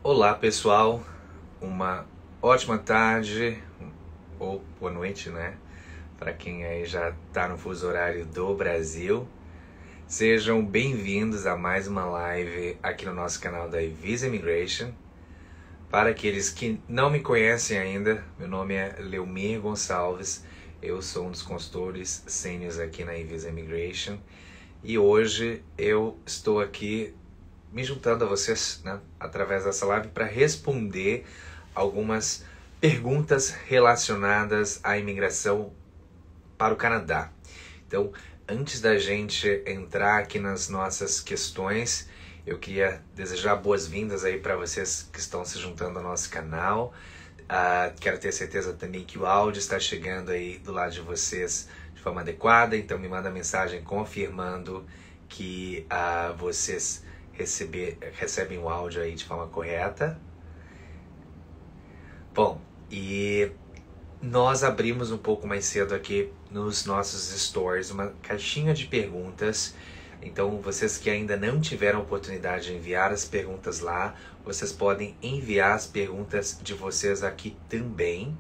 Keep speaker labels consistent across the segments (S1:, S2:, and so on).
S1: Olá pessoal, uma ótima tarde ou boa noite, né? Para quem aí já está no fuso horário do Brasil. Sejam bem-vindos a mais uma live aqui no nosso canal da Visa Immigration. Para aqueles que não me conhecem ainda, meu nome é Leomir Gonçalves, eu sou um dos consultores sêniores aqui na Visa Immigration e hoje eu estou aqui me juntando a vocês, né, através dessa live para responder algumas perguntas relacionadas à imigração para o Canadá. Então, antes da gente entrar aqui nas nossas questões, eu queria desejar boas-vindas aí para vocês que estão se juntando ao nosso canal. Quero ter certeza também que o áudio está chegando aí do lado de vocês de forma adequada, então me manda mensagem confirmando que vocês recebem o áudio aí de forma correta. Bom, e nós abrimos um pouco mais cedo aqui nos nossos stories uma caixinha de perguntas. Então, vocês que ainda não tiveram a oportunidade de enviar as perguntas lá, vocês podem enviar as perguntas de vocês aqui também.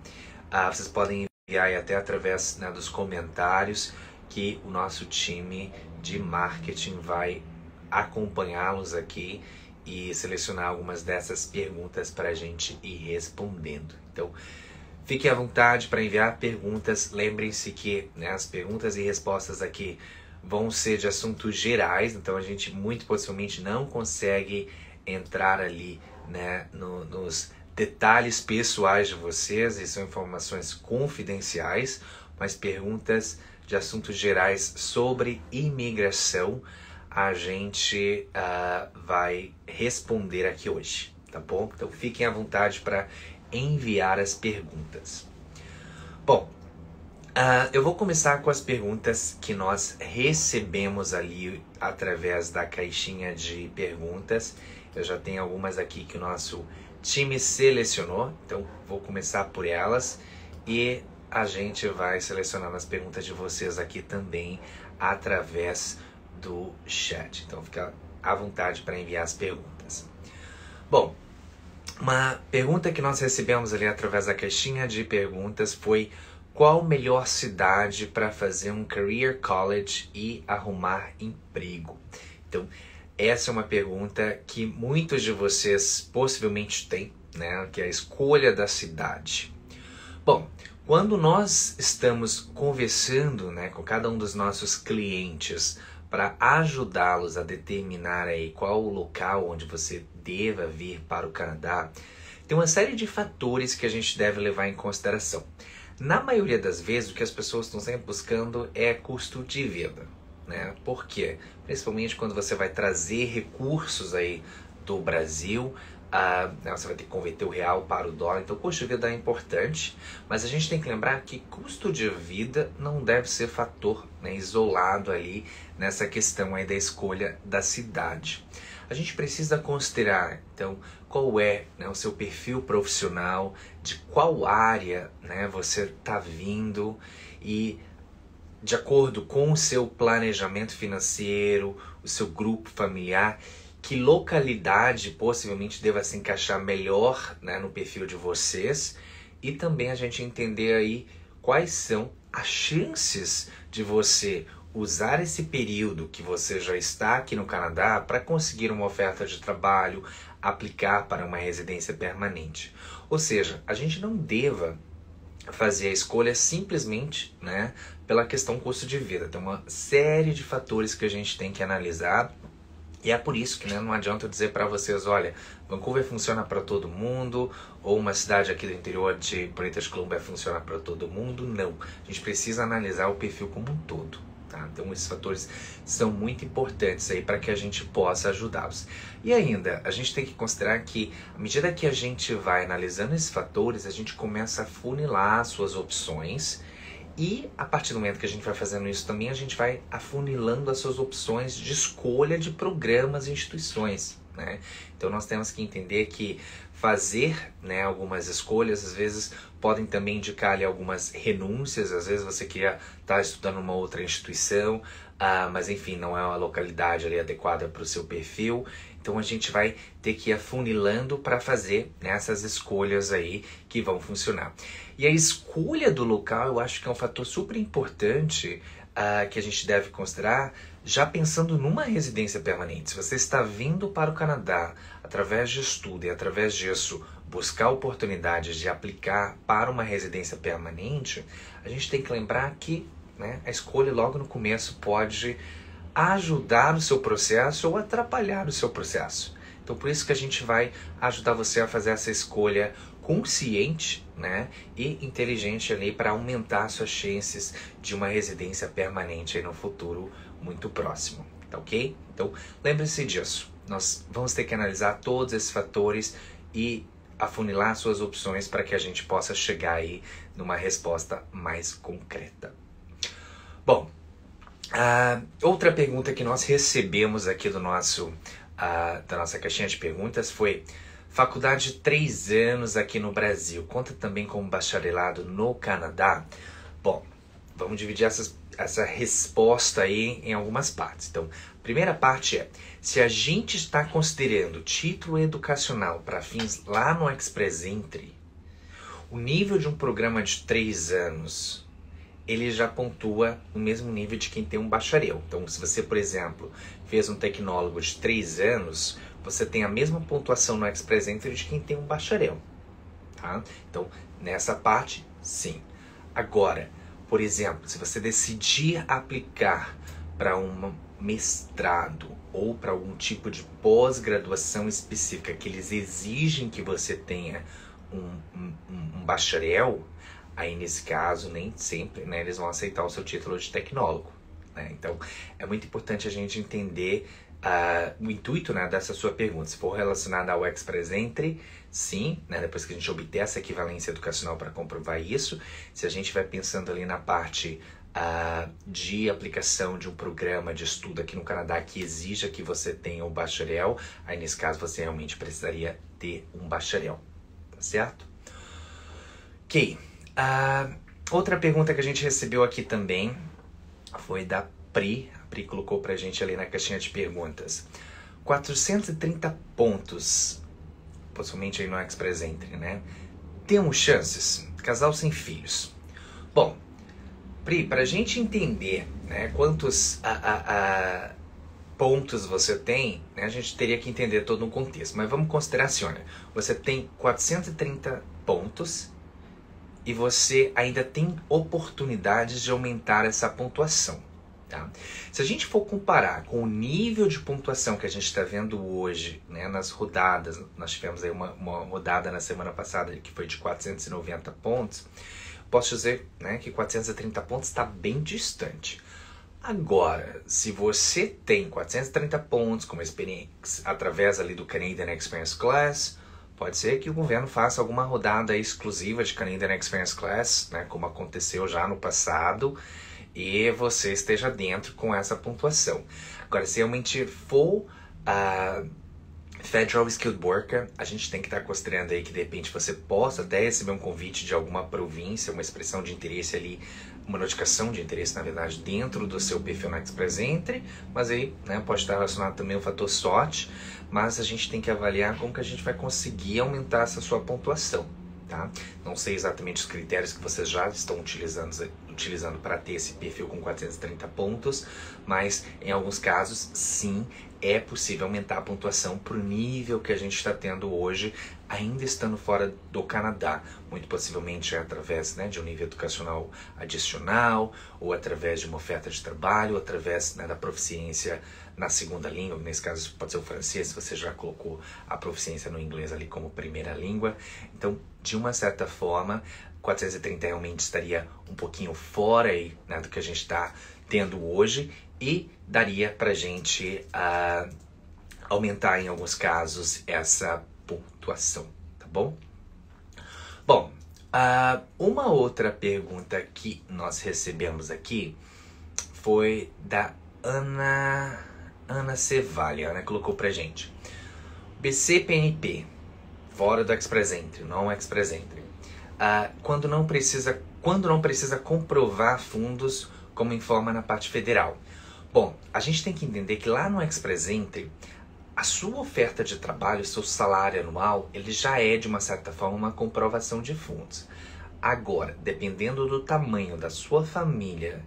S1: Vocês podem enviar aí até através, né, dos comentários que o nosso time de marketing vai acompanhá-los aqui e selecionar algumas dessas perguntas para a gente ir respondendo. Então, fiquem à vontade para enviar perguntas. Lembrem-se que, né, as perguntas e respostas aqui vão ser de assuntos gerais, então a gente muito possivelmente não consegue entrar ali, né, nos detalhes pessoais de vocês, e são informações confidenciais, mas perguntas de assuntos gerais sobre imigração a gente vai responder aqui hoje, tá bom? Então fiquem à vontade para enviar as perguntas. Bom, eu vou começar com as perguntas que nós recebemos ali através da caixinha de perguntas. Eu já tenho algumas aqui que o nosso time selecionou, então vou começar por elas e a gente vai selecionando as perguntas de vocês aqui também através do chat. Então fica à vontade para enviar as perguntas. Bom, uma pergunta que nós recebemos ali através da caixinha de perguntas foi: qual a melhor cidade para fazer um career college e arrumar emprego? Então, essa é uma pergunta que muitos de vocês possivelmente têm, né? Que é a escolha da cidade. Bom, quando nós estamos conversando, né, com cada um dos nossos clientes para ajudá-los a determinar aí qual o local onde você deva vir para o Canadá, tem uma série de fatores que a gente deve levar em consideração. Na maioria das vezes, o que as pessoas estão sempre buscando é custo de vida, né? Por quê? Principalmente quando você vai trazer recursos aí do Brasil, você vai ter que converter o real para o dólar, então o custo de vida é importante, mas a gente tem que lembrar que custo de vida não deve ser fator, né, isolado ali nessa questão aí da escolha da cidade. A gente precisa considerar, então, qual é, né, o seu perfil profissional, de qual área, né, você está vindo e, de acordo com o seu planejamento financeiro, o seu grupo familiar, que localidade possivelmente deva se encaixar melhor, né, no perfil de vocês, e também a gente entender aí quais são as chances de você usar esse período que você já está aqui no Canadá para conseguir uma oferta de trabalho, aplicar para uma residência permanente. Ou seja, a gente não deva fazer a escolha simplesmente, né, pela questão custo de vida. Tem uma série de fatores que a gente tem que analisar. E é por isso que, né, não adianta eu dizer para vocês, olha, Vancouver funciona para todo mundo, ou uma cidade aqui do interior de British Columbia funciona para todo mundo. Não, a gente precisa analisar o perfil como um todo, tá? Então esses fatores são muito importantes aí para que a gente possa ajudá-los. E ainda, a gente tem que considerar que, à medida que a gente vai analisando esses fatores, a gente começa a funilar as suas opções. E a partir do momento que a gente vai fazendo isso também, a gente vai afunilando as suas opções de escolha de programas e instituições, né? Então nós temos que entender que fazer, né, algumas escolhas, às vezes podem também indicar ali algumas renúncias. Às vezes você queria estar estudando uma outra instituição, mas enfim, não é uma localidade ali adequada para o seu perfil. Então a gente vai ter que ir afunilando para fazer essas escolhas aí que vão funcionar. E a escolha do local eu acho que é um fator super importante que a gente deve considerar, já pensando numa residência permanente. Se você está vindo para o Canadá através de estudo e através disso buscar oportunidades de aplicar para uma residência permanente, a gente tem que lembrar que a escolha logo no começo pode ajudar o seu processo ou atrapalhar o seu processo. Então por isso que a gente vai ajudar você a fazer essa escolha consciente, e inteligente ali para aumentar suas chances de uma residência permanente aí no futuro muito próximo, tá ok? Então lembre-se disso, nós vamos ter que analisar todos esses fatores e afunilar suas opções para que a gente possa chegar aí numa resposta mais concreta. Bom, outra pergunta que nós recebemos aqui da nossa caixinha de perguntas foi: faculdade de 3 anos aqui no Brasil, conta também como bacharelado no Canadá? Bom, vamos dividir essa resposta aí em algumas partes. Então, a primeira parte é: se a gente está considerando título educacional para fins lá no Express Entry, o nível de um programa de 3 anos, ele já pontua no mesmo nível de quem tem um bacharel. Então, se você, por exemplo, fez um tecnólogo de 3 anos, você tem a mesma pontuação no Express Entry de quem tem um bacharel. Tá? Então, nessa parte, sim. Agora, por exemplo, se você decidir aplicar para um mestrado ou para algum tipo de pós-graduação específica que eles exigem que você tenha um bacharel, aí nesse caso nem sempre eles vão aceitar o seu título de tecnólogo. Então é muito importante a gente entender o intuito dessa sua pergunta. Se for relacionada ao Express Entry, sim, depois que a gente obter essa equivalência educacional para comprovar isso. Se a gente vai pensando ali na parte de aplicação de um programa de estudo aqui no Canadá que exija que você tenha um bacharel, aí nesse caso você realmente precisaria ter um bacharel, tá certo? Ok. Outra pergunta que a gente recebeu aqui também foi da Pri. A Pri colocou pra gente ali na caixinha de perguntas: 430 pontos, possivelmente aí no Express Entry, temos chances? Casal sem filhos. Bom, Pri, pra gente entender quantos pontos você tem, a gente teria que entender todo um contexto. Mas vamos considerar assim, olha, você tem 430 pontos e você ainda tem oportunidades de aumentar essa pontuação. Tá? Se a gente for comparar com o nível de pontuação que a gente está vendo hoje, nas rodadas, nós tivemos aí uma rodada na semana passada que foi de 490 pontos, posso dizer que 430 pontos está bem distante. Agora, se você tem 430 pontos como experiência através ali do Canadian Experience Class, pode ser que o governo faça alguma rodada exclusiva de Canadian Experience Class, como aconteceu já no passado, e você esteja dentro com essa pontuação. Agora, se realmente for Federal Skilled Worker, a gente tem que estar considerando aí que de repente você possa até receber um convite de alguma província, uma expressão de interesse ali, uma notificação de interesse, na verdade, dentro do seu perfil no Express Entry, mas aí pode estar relacionado também ao fator sorte, mas a gente tem que avaliar como que a gente vai conseguir aumentar essa sua pontuação. Tá? Não sei exatamente os critérios que vocês já estão utilizando para ter esse perfil com 430 pontos, mas em alguns casos, sim, é possível aumentar a pontuação para o nível que a gente está tendo hoje, ainda estando fora do Canadá. Muito possivelmente através de um nível educacional adicional, ou através de uma oferta de trabalho, ou através da proficiência na segunda língua, nesse caso pode ser o francês, se você já colocou a proficiência no inglês ali como primeira língua. Então, de uma certa forma, 430 realmente estaria um pouquinho fora aí, do que a gente está tendo hoje, e daria para a gente aumentar em alguns casos essa pontuação, tá bom? Bom, uma outra pergunta que nós recebemos aqui foi da Ana Cevalha. A Ana colocou pra gente: BCPNP, fora do Express Entry, não Express Entry, quando não precisa comprovar fundos como informa na parte federal. Bom, a gente tem que entender que lá no Express Entry, a sua oferta de trabalho, seu salário anual, ele já é, de uma certa forma, uma comprovação de fundos. Agora, dependendo do tamanho da sua família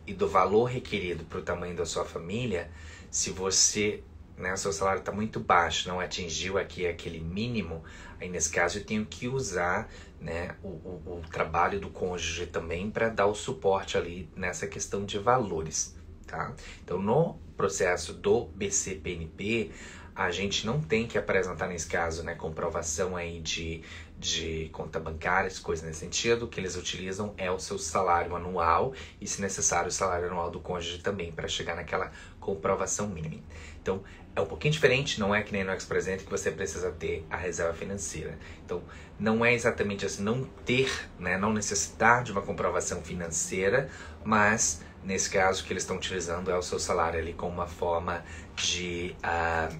S1: e do valor requerido para o tamanho da sua família, se você, né, seu salário está muito baixo, não atingiu aqui aquele mínimo, aí nesse caso eu tenho que usar, né, o trabalho do cônjuge também para dar o suporte ali nessa questão de valores. Tá? Então, no processo do BCPNP, a gente não tem que apresentar, nesse caso, né, comprovação aí de conta bancária, coisas nesse sentido. O que eles utilizam é o seu salário anual e, se necessário, o salário anual do cônjuge também, para chegar naquela comprovação mínima. Então, é um pouquinho diferente, não é que nem no Ex-Presente que você precisa ter a reserva financeira. Então, não é exatamente assim, não ter, né, não necessitar de uma comprovação financeira, mas nesse caso, o que eles estão utilizando é o seu salário ali como uma forma de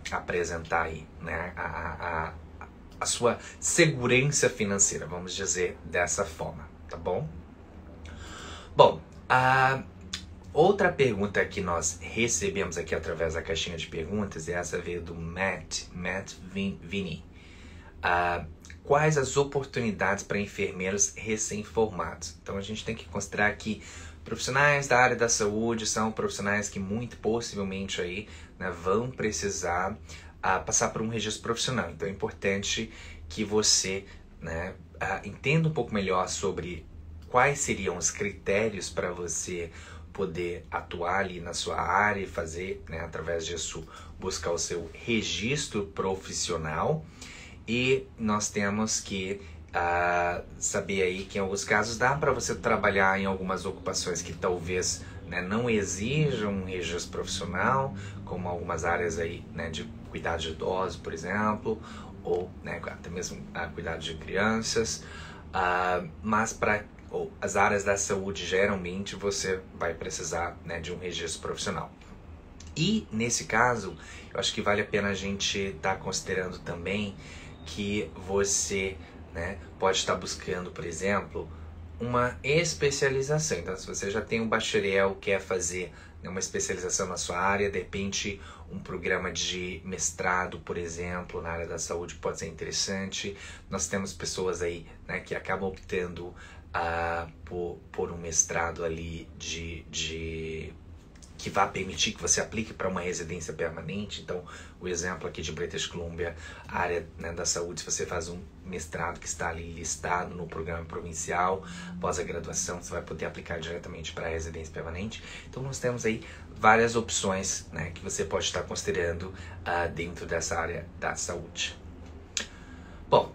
S1: apresentar aí, né, a sua segurança financeira, vamos dizer dessa forma, tá bom? Bom, outra pergunta que nós recebemos aqui através da caixinha de perguntas, e essa veio do Matt Vini. Quais as oportunidades para enfermeiros recém-formados? Então a gente tem que considerar que profissionais da área da saúde são profissionais que muito possivelmente aí, né, vão precisar passar por um registro profissional. Então é importante que você, né, entenda um pouco melhor sobre quais seriam os critérios para você poder atuar ali na sua área e fazer, né, através disso, buscar o seu registro profissional. E nós temos que saber aí que em alguns casos dá para você trabalhar em algumas ocupações que talvez, né, não exijam um registro profissional, como algumas áreas aí, né, de cuidado de idosos, por exemplo, ou, né, até mesmo cuidado de crianças, mas para as áreas da saúde geralmente você vai precisar, né, de um registro profissional. E nesse caso, eu acho que vale a pena a gente estar considerando também que você, né, pode estar buscando, por exemplo, uma especialização. Então, se você já tem um bacharel, quer fazer, né, uma especialização na sua área, de repente um programa de mestrado, por exemplo, na área da saúde pode ser interessante. Nós temos pessoas aí, né, que acabam optando por um mestrado ali que vai permitir que você aplique para uma residência permanente. Então, o exemplo aqui de British Columbia, a área, né, da saúde, se você faz um mestrado que está ali listado no programa provincial, após a graduação, você vai poder aplicar diretamente para a residência permanente. Então, nós temos aí várias opções, né, que você pode estar considerando dentro dessa área da saúde. Bom,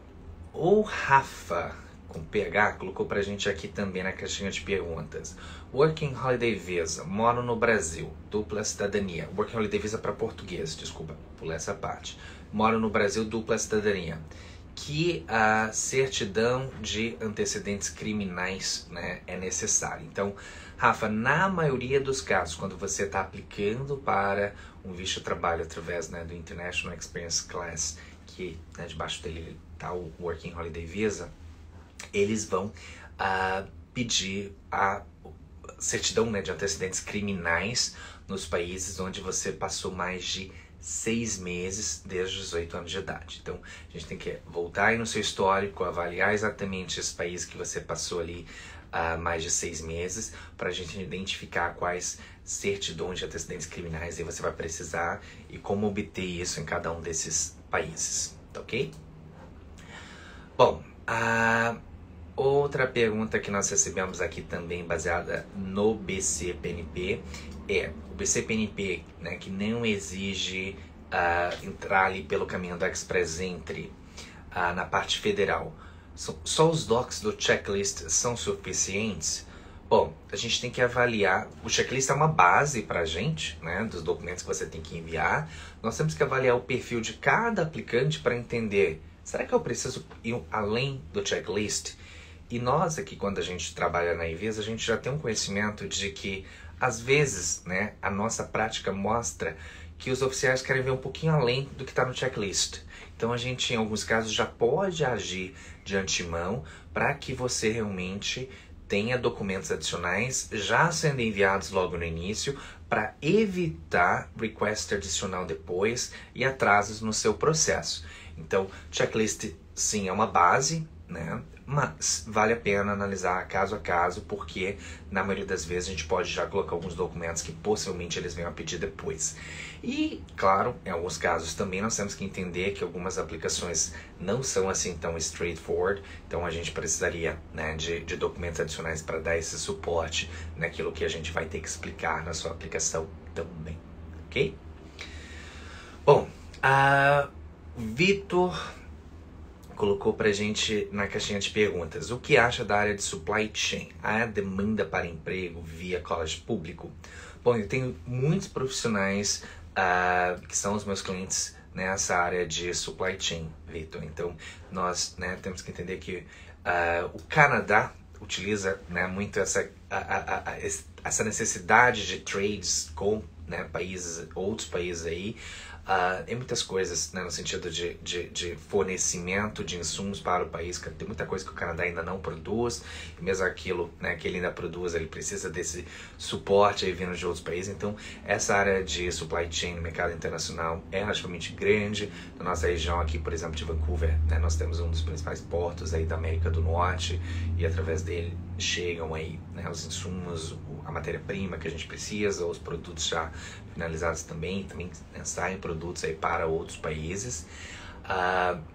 S1: o Rafa, com PH, colocou pra gente aqui também na caixinha de perguntas. Working Holiday Visa, moro no Brasil, dupla cidadania. Working Holiday Visa para português, desculpa, pulei essa parte. Moro no Brasil, dupla cidadania. Que a certidão de antecedentes criminais, né, é necessária. Então, Rafa, na maioria dos casos, quando você está aplicando para um visto de trabalho através, né, do International Experience Class, que, né, debaixo dele está o Working Holiday Visa, eles vão pedir a certidão, né, de antecedentes criminais nos países onde você passou mais de 6 meses desde os 18 anos de idade. Então, a gente tem que voltar aí no seu histórico, avaliar exatamente esse país que você passou ali mais de 6 meses, para a gente identificar quais certidões de antecedentes criminais aí você vai precisar e como obter isso em cada um desses países, tá ok? Bom, outra pergunta que nós recebemos aqui também baseada no BCPNP é o BCPNP, né, que não exige entrar ali pelo caminho do Express Entry na parte federal. Só os docs do checklist são suficientes? Bom, a gente tem que avaliar. O checklist é uma base para a gente, né, dos documentos que você tem que enviar. Nós temos que avaliar o perfil de cada aplicante para entender, será que eu preciso ir além do checklist? E nós aqui, quando a gente trabalha na Envisa, a gente já tem um conhecimento de que, às vezes, né, a nossa prática mostra que os oficiais querem ver um pouquinho além do que está no checklist. Então, a gente, em alguns casos, já pode agir de antemão para que você realmente tenha documentos adicionais já sendo enviados logo no início, para evitar request adicional depois e atrasos no seu processo. Então, checklist sim é uma base, né? Mas vale a pena analisar caso a caso, porque na maioria das vezes a gente pode já colocar alguns documentos que possivelmente eles venham a pedir depois. E, claro, em alguns casos também nós temos que entender que algumas aplicações não são assim tão straightforward, então a gente precisaria, né, de documentos adicionais para dar esse suporte naquilo que a gente vai ter que explicar na sua aplicação também, ok? Bom, Vitor colocou pra gente na caixinha de perguntas: o que acha da área de supply chain? Há demanda para emprego via college público? Bom, eu tenho muitos profissionais que são os meus clientes nessa área de supply chain, Vitor. Então, nós, né, temos que entender que o Canadá utiliza, né, muito essa necessidade de trades com, né, outros países aí. Tem muitas coisas, né, no sentido de fornecimento de insumos para o país. Tem muita coisa que o Canadá ainda não produz, e mesmo aquilo, né, que ele ainda produz, ele precisa desse suporte aí vindo de outros países. Então, essa área de supply chain no mercado internacional é relativamente grande. Na nossa região aqui, por exemplo, de Vancouver, né, nós temos um dos principais portos aí da América do Norte, e através dele chegam aí, né, os insumos, a matéria-prima que a gente precisa, os produtos já finalizados também né, saem produtos aí para outros países.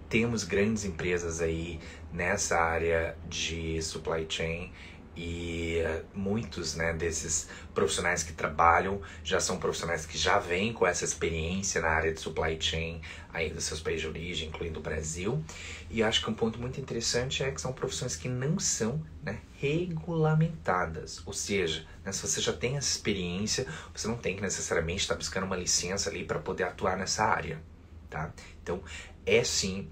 S1: Temos grandes empresas aí nessa área de supply chain, e muitos, né, desses profissionais que trabalham já são profissionais que já vêm com essa experiência na área de supply chain aí dos seus países de origem, incluindo o Brasil. E acho que um ponto muito interessante é que são profissões que não são, né, regulamentadas, ou seja, né, se você já tem essa experiência, você não tem que necessariamente estar buscando uma licença ali para poder atuar nessa área, tá? Então, é sim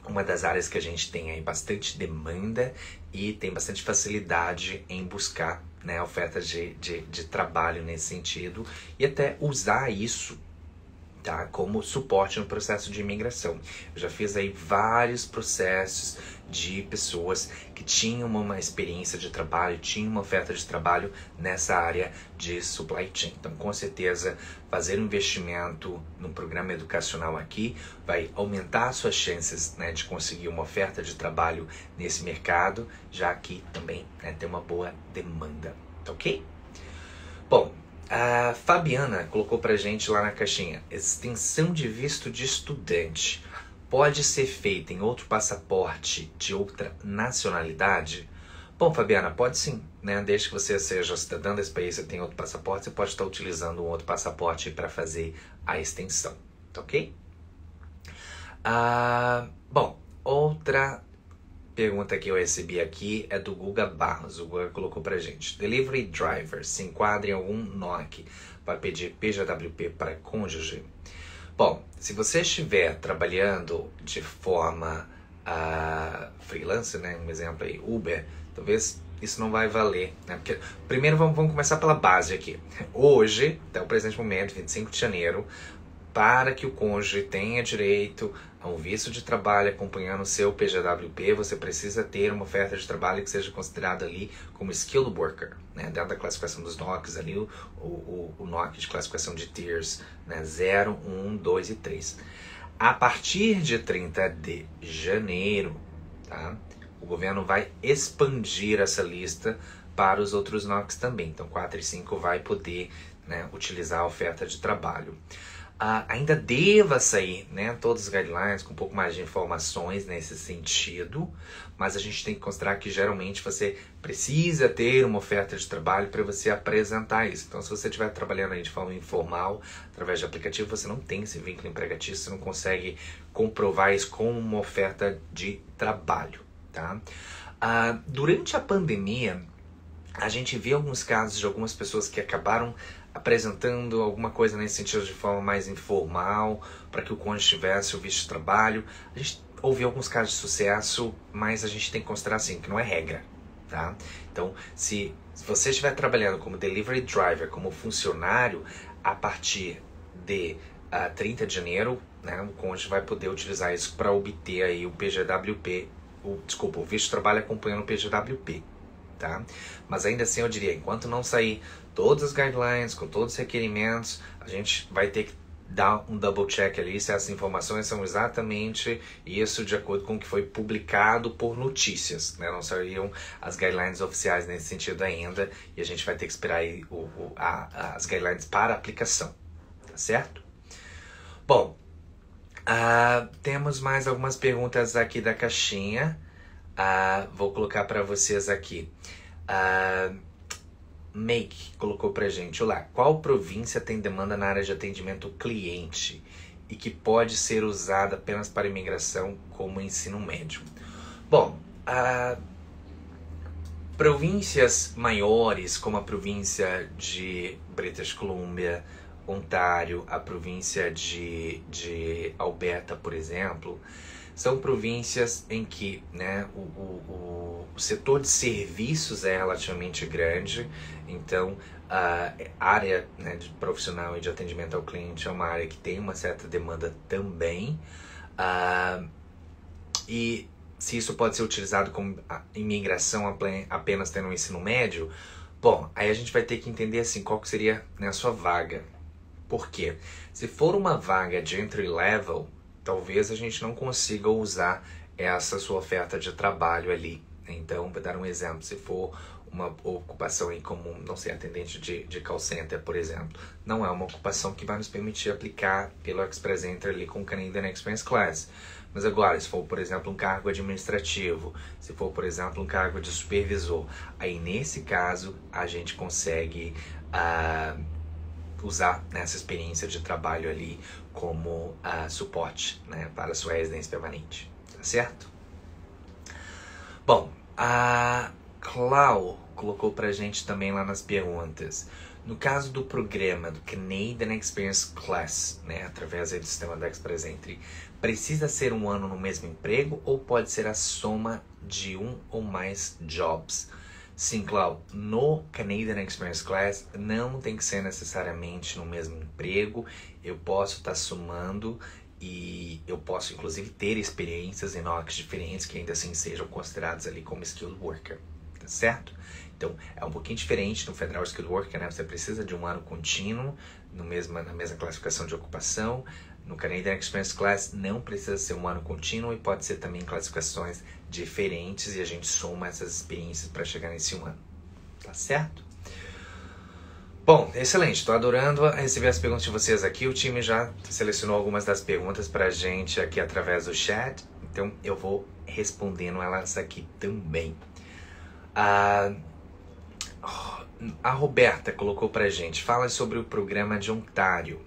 S1: uma das áreas que a gente tem aí bastante demanda e tem bastante facilidade em buscar, né, ofertas de trabalho nesse sentido, e até usar isso, tá, como suporte no processo de imigração. Eu já fiz aí vários processos de pessoas que tinham uma experiência de trabalho, tinham uma oferta de trabalho nessa área de supply chain. Então, com certeza, fazer um investimento no programa educacional aqui vai aumentar as suas chances, né, de conseguir uma oferta de trabalho nesse mercado, já que também, né, tem uma boa demanda, tá ok? Bom, a Fabiana colocou pra gente lá na caixinha: extensão de visto de estudante pode ser feita em outro passaporte de outra nacionalidade? Bom, Fabiana, pode sim, né? Desde que você seja cidadã desse país e tenha outro passaporte, você pode estar utilizando um outro passaporte para fazer a extensão, tá ok? Bom, outra pergunta que eu recebi aqui é do Guga Barros. O Guga colocou pra gente: delivery driver se enquadra em algum NOC para pedir PJWP para cônjuge? Bom, se você estiver trabalhando de forma freelance, né, um exemplo aí, Uber, talvez isso não vai valer, né? Porque, primeiro vamos começar pela base aqui. Hoje, até o presente momento, 25 de janeiro, para que o cônjuge tenha direito a um visto de trabalho acompanhando o seu PJWP, você precisa ter uma oferta de trabalho que seja considerada ali como skilled worker, né? Dentro da classificação dos NOCs ali, o NOC de classificação de tiers, né? 0, 1, 2 e 3. A partir de 30 de janeiro, tá? O governo vai expandir essa lista para os outros NOCs também. Então, 4 e 5 vai poder, né, utilizar a oferta de trabalho. Ainda deva sair, né, todos os guidelines com um pouco mais de informações nesse sentido, mas a gente tem que considerar que geralmente você precisa ter uma oferta de trabalho para você apresentar isso. Então, se você estiver trabalhando aí de forma informal, através de aplicativo, você não tem esse vínculo empregatício, você não consegue comprovar isso como uma oferta de trabalho, tá? Durante a pandemia, a gente vê alguns casos de algumas pessoas que acabaram apresentando alguma coisa nesse sentido de forma mais informal, para que o cônjuge tivesse o visto de trabalho. A gente ouviu alguns casos de sucesso, mas a gente tem que considerar assim, que não é regra, tá? Então, se você estiver trabalhando como delivery driver, como funcionário, a partir de 30 de janeiro, né, o cônjuge vai poder utilizar isso para obter aí o PGWP, o visto de trabalho acompanhando o PGWP, tá? Mas ainda assim eu diria, enquanto não sair todas as guidelines, com todos os requerimentos, a gente vai ter que dar um double check ali se essas informações são exatamente isso de acordo com o que foi publicado por notícias, né? Não saíram as guidelines oficiais nesse sentido ainda e a gente vai ter que esperar aí as guidelines para aplicação, tá certo? Bom, temos mais algumas perguntas aqui da caixinha. Vou colocar para vocês aqui. Make colocou pra gente: olá, qual província tem demanda na área de atendimento ao cliente e que pode ser usada apenas para imigração como ensino médio? Bom, províncias maiores como a província de British Columbia, Ontário, a província de Alberta, por exemplo, são províncias em que, né, o setor de serviços é relativamente grande, então a área, né, de profissional e de atendimento ao cliente é uma área que tem uma certa demanda também, e se isso pode ser utilizado como imigração apenas tendo um ensino médio, bom, aí a gente vai ter que entender assim, qual que seria, né, a sua vaga. Por quê? Se for uma vaga de entry level, talvez a gente não consiga usar essa sua oferta de trabalho ali. Então, vou dar um exemplo. Se for uma ocupação aí como, não sei, atendente de call center, por exemplo, não é uma ocupação que vai nos permitir aplicar pelo Express Entry ali com o Canadian Experience Class. Mas agora, se for, por exemplo, um cargo administrativo, se for, por exemplo, um cargo de supervisor, aí nesse caso a gente consegue usar essa experiência de trabalho ali como suporte, né, para a sua residência permanente, tá certo? Bom, a Clau colocou pra gente também lá nas perguntas: no caso do programa do Canadian Experience Class, né, através do sistema da Express Entry, precisa ser um ano no mesmo emprego ou pode ser a soma de um ou mais jobs? Sim, Clau, no Canadian Experience Class não tem que ser necessariamente no mesmo emprego. Eu posso estar somando e eu posso inclusive ter experiências em NOCs diferentes que ainda assim sejam considerados ali como Skilled Worker, tá certo? Então é um pouquinho diferente no Federal Skilled Worker, né? Você precisa de um ano contínuo na mesma classificação de ocupação. No Canadian Experience Class não precisa ser um ano contínuo e pode ser também classificações diferentes e a gente soma essas experiências para chegar nesse um ano, tá certo? Bom, excelente, estou adorando receber as perguntas de vocês aqui. O time já selecionou algumas das perguntas para a gente aqui através do chat, então eu vou respondendo elas aqui também. A Roberta colocou para a gente: fala sobre o programa de Ontário.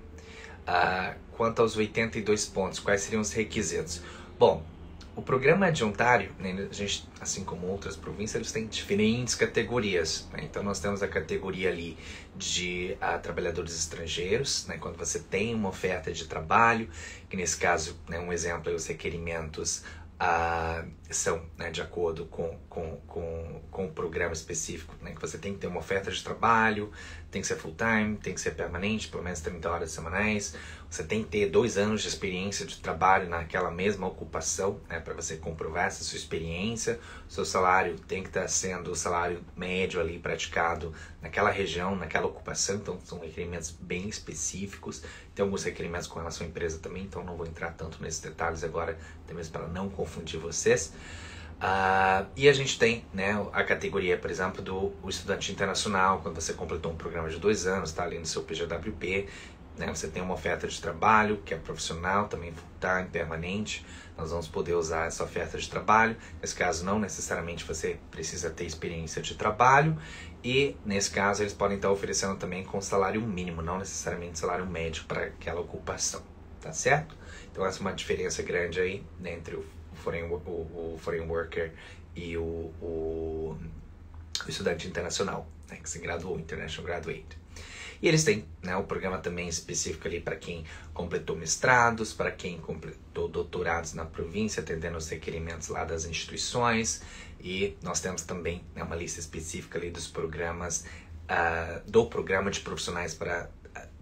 S1: Quanto aos 82 pontos, quais seriam os requisitos? Bom, o programa de Ontário, né, a gente, assim como outras províncias, eles têm diferentes categorias, né? Então nós temos a categoria ali de trabalhadores estrangeiros, né, quando você tem uma oferta de trabalho, que nesse caso, né, um exemplo, os requerimentos são, né, de acordo com o programa específico, né, que você tem que ter uma oferta de trabalho, tem que ser full time, tem que ser permanente, pelo menos 30 horas semanais, você tem que ter 2 anos de experiência de trabalho naquela mesma ocupação, né, para você comprovar essa sua experiência. O seu salário tem que estar sendo o salário médio ali praticado naquela região, naquela ocupação, então são requerimentos bem específicos. Tem alguns requerimentos com relação à empresa também, então não vou entrar tanto nesses detalhes agora, até mesmo para não confundir vocês. E a gente tem, né, a categoria, por exemplo, do estudante internacional, quando você completou um programa de 2 anos, está ali no seu PGWP, né, você tem uma oferta de trabalho que é profissional, também full-time, permanente. Nós vamos poder usar essa oferta de trabalho. Nesse caso, não necessariamente você precisa ter experiência de trabalho. E, nesse caso, eles podem estar oferecendo também com salário mínimo, não necessariamente salário médio para aquela ocupação, tá certo? Então, essa é uma diferença grande aí, né, entre o foreign worker e o estudante internacional, né, que se graduou, International Graduate. E eles têm, né, o programa também específico ali para quem completou mestrados, para quem completou doutorados na província, atendendo os requerimentos lá das instituições. E nós temos também, né, uma lista específica ali dos programas, do programa de profissionais para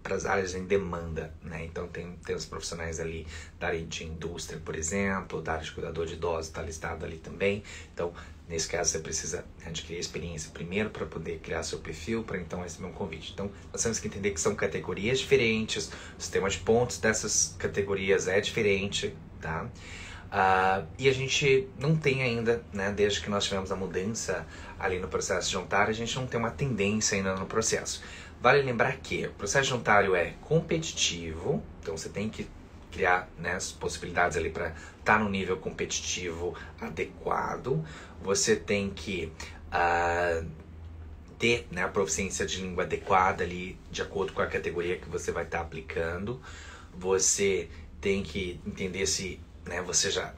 S1: para as áreas em demanda, né? Então tem os profissionais ali da área de indústria, por exemplo, da área de cuidador de idosos, está listado ali também. Então, nesse caso, você precisa adquirir experiência primeiro para poder criar seu perfil, para então receber um convite. Então, nós temos que entender que são categorias diferentes, o sistema de pontos dessas categorias é diferente, tá? E a gente não tem ainda, né, desde que nós tivemos a mudança ali no processo juntário, a gente não tem uma tendência ainda no processo. Vale lembrar que o processo juntário é competitivo, então você tem que criar, né, as possibilidades ali para estar no nível competitivo adequado. Você tem que ter, né, a proficiência de língua adequada ali, de acordo com a categoria que você vai estar aplicando. Você tem que entender se, né,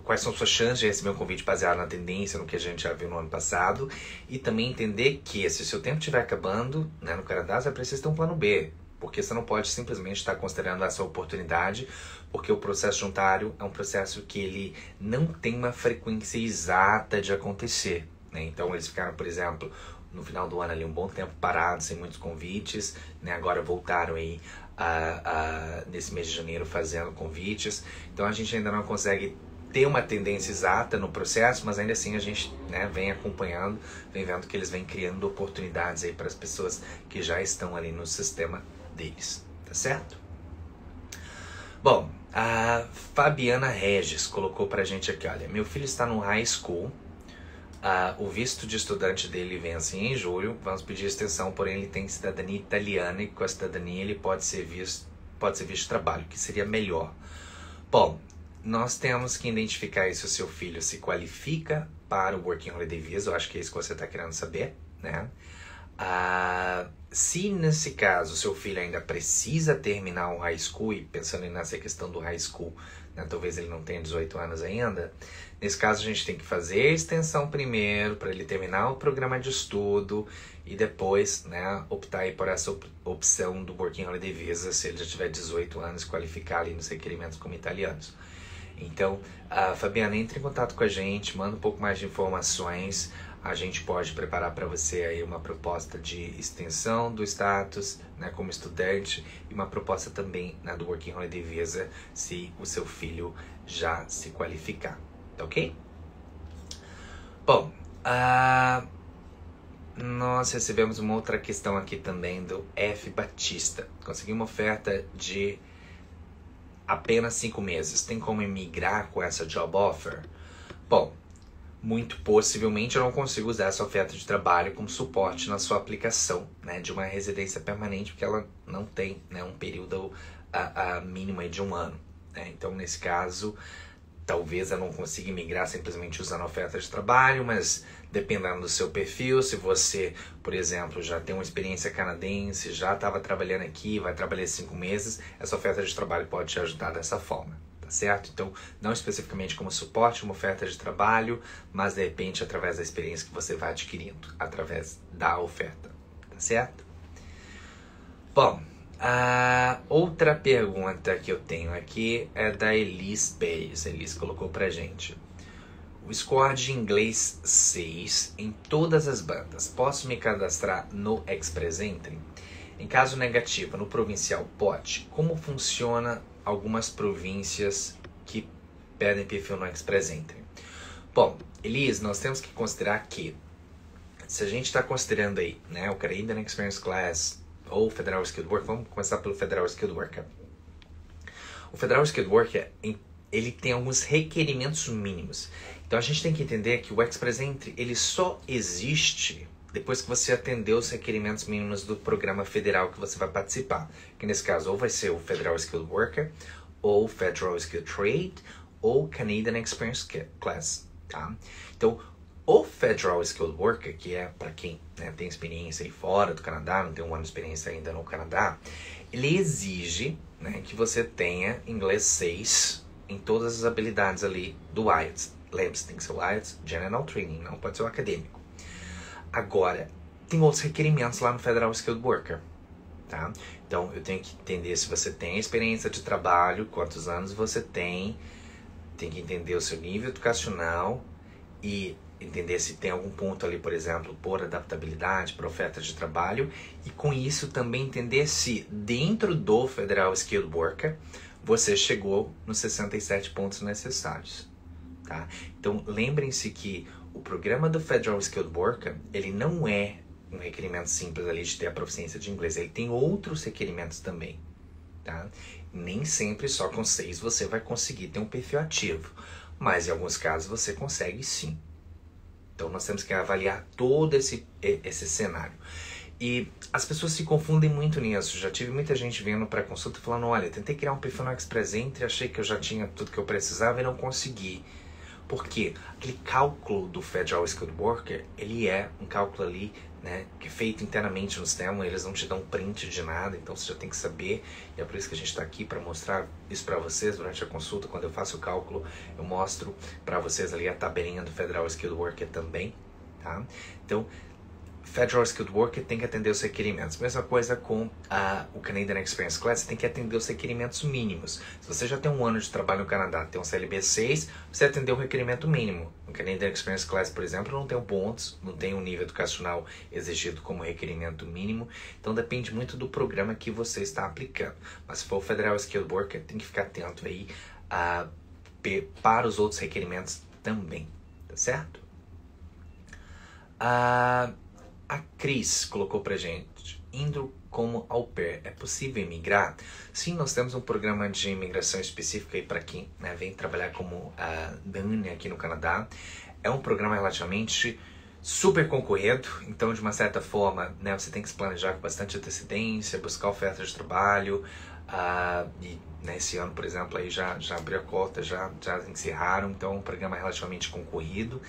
S1: quais são suas chances de receber um convite baseado na tendência, no que a gente já viu no ano passado, e também entender que se o seu tempo estiver acabando, né, no Canadá, você precisa ter um plano B, porque você não pode simplesmente estar considerando essa oportunidade, porque o processo juntário é um processo que ele não tem uma frequência exata de acontecer, né? Então eles ficaram, por exemplo, no final do ano ali um bom tempo parados, sem muitos convites, né? Agora voltaram aí nesse mês de janeiro fazendo convites. Então a gente ainda não consegue ter uma tendência exata no processo, mas ainda assim a gente, né, vem acompanhando, vem vendo que eles vêm criando oportunidades aí para as pessoas que já estão ali no sistema deles, tá certo? Bom, a Fabiana Regis colocou pra gente aqui, olha, meu filho está no high school, o visto de estudante dele vence em julho, vamos pedir extensão, porém ele tem cidadania italiana e com a cidadania ele pode ser visto de trabalho, que seria melhor. Bom, nós temos que identificar se o seu filho se qualifica para o Working Holiday Visa, eu acho que é isso que você está querendo saber, né? Se nesse caso o seu filho ainda precisa terminar o high school, e pensando nessa questão do high school, né, talvez ele não tenha 18 anos ainda, nesse caso a gente tem que fazer a extensão primeiro para ele terminar o programa de estudo e depois, né, optar aí por essa opção do Working Holiday Visa se ele já tiver 18 anos e qualificar ali nos requerimentos como italianos. Então, Fabiana, entre em contato com a gente, manda um pouco mais de informações. A gente pode preparar para você aí uma proposta de extensão do status, né, como estudante, e uma proposta também, né, do Working Holiday Visa, se o seu filho já se qualificar, tá ok? Bom, nós recebemos uma outra questão aqui também do F. Batista. Consegui uma oferta de apenas 5 meses. Tem como emigrar com essa job offer? Bom, muito possivelmente eu não consigo usar essa oferta de trabalho como suporte na sua aplicação, né, de uma residência permanente, porque ela não tem, né, um período mínimo de 1 ano. Né? Então, nesse caso, talvez eu não consiga migrar simplesmente usando a oferta de trabalho, mas dependendo do seu perfil, se você, por exemplo, já tem uma experiência canadense, já estava trabalhando aqui, vai trabalhar 5 meses, essa oferta de trabalho pode te ajudar dessa forma. Certo? Então, não especificamente como suporte, uma oferta de trabalho, mas de repente através da experiência que você vai adquirindo, através da oferta, tá certo? Bom, a outra pergunta que eu tenho aqui é da Elis Pérez. A Elis colocou pra gente: o score de inglês 6 em todas as bandas, posso me cadastrar no Express Entry? Em caso negativo, no provincial pode. Como funciona algumas províncias que pedem perfil no Express Entry? Bom, Elis, nós temos que considerar que se a gente está considerando aí, né, o Canadian Experience Class ou Federal Skilled Worker, vamos começar pelo Federal Skilled Worker. O Federal Skilled Worker, ele tem alguns requerimentos mínimos. Então a gente tem que entender que o Express Entry, ele só existe depois que você atendeu os requerimentos mínimos do programa federal que você vai participar. Que nesse caso ou vai ser o Federal Skilled Worker, ou Federal Skilled Trade, ou Canadian Experience Class. Tá? Então, o Federal Skilled Worker, que é para quem, né, tem experiência aí fora do Canadá, não tem 1 ano de experiência ainda no Canadá, ele exige, né, que você tenha inglês 6 em todas as habilidades ali do IELTS. Lembre-se, tem que ser o IELTS General Training, não pode ser o acadêmico. Agora, tem outros requerimentos lá no Federal Skilled Worker, tá? Então, eu tenho que entender se você tem experiência de trabalho, quantos anos você tem que entender o seu nível educacional e entender se tem algum ponto ali, por exemplo, por adaptabilidade, por oferta de trabalho, e com isso também entender se dentro do Federal Skilled Worker você chegou nos 67 pontos necessários, tá? Então lembrem-se que o programa do Federal Skilled Worker, ele não é um requerimento simples ali de ter a proficiência de inglês, ele tem outros requerimentos também, tá? Nem sempre só com 6 você vai conseguir ter um perfil ativo, mas em alguns casos você consegue sim. Então nós temos que avaliar todo esse cenário. E as pessoas se confundem muito nisso. Já tive muita gente vindo para consulta falando, olha, tentei criar um perfil no Express Entry, achei que eu já tinha tudo que eu precisava e não consegui. Por quê? Aquele cálculo do Federal Skilled Worker, ele é um cálculo ali, né, que é feito internamente no sistema, eles não te dão print de nada, então você já tem que saber, e é por isso que a gente está aqui para mostrar isso para vocês durante a consulta. Quando eu faço o cálculo, eu mostro para vocês ali a tabelinha do Federal Skilled Worker também, tá? Então, Federal Skilled Worker tem que atender os requerimentos. Mesma coisa com o Canadian Experience Class, você tem que atender os requerimentos mínimos. Se você já tem um ano de trabalho no Canadá, tem um CLB 6, você atendeu o requerimento mínimo. No Canadian Experience Class, por exemplo, não tem pontos, não tem um nível educacional exigido como requerimento mínimo. Então depende muito do programa que você está aplicando. Mas se for o Federal Skilled Worker, tem que ficar atento aí para os outros requerimentos também, tá certo? A Cris colocou pra gente, indo como au pair, é possível imigrar? Sim, nós temos um programa de imigração específico aí para quem, né, vem trabalhar como Dani aqui no Canadá. É um programa relativamente super concorrido, então de uma certa forma, né, você tem que se planejar com bastante antecedência, buscar oferta de trabalho, e nesse ano, por exemplo, aí já abriu a cota, já encerraram, então é um programa relativamente concorrido.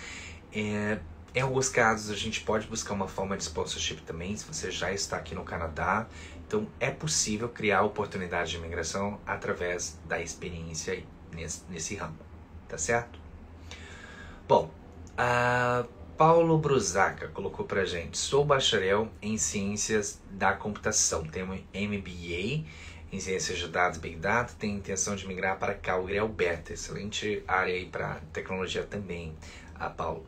S1: Em alguns casos a gente pode buscar uma forma de sponsorship também, se você já está aqui no Canadá. Então é possível criar oportunidade de imigração através da experiência nesse ramo, tá certo? Bom, Paulo Brusaca colocou pra gente, sou bacharel em ciências da computação, tenho um MBA em ciências de dados Big Data, tenho intenção de migrar para Calgary, Alberta, excelente área aí para tecnologia também, Paulo.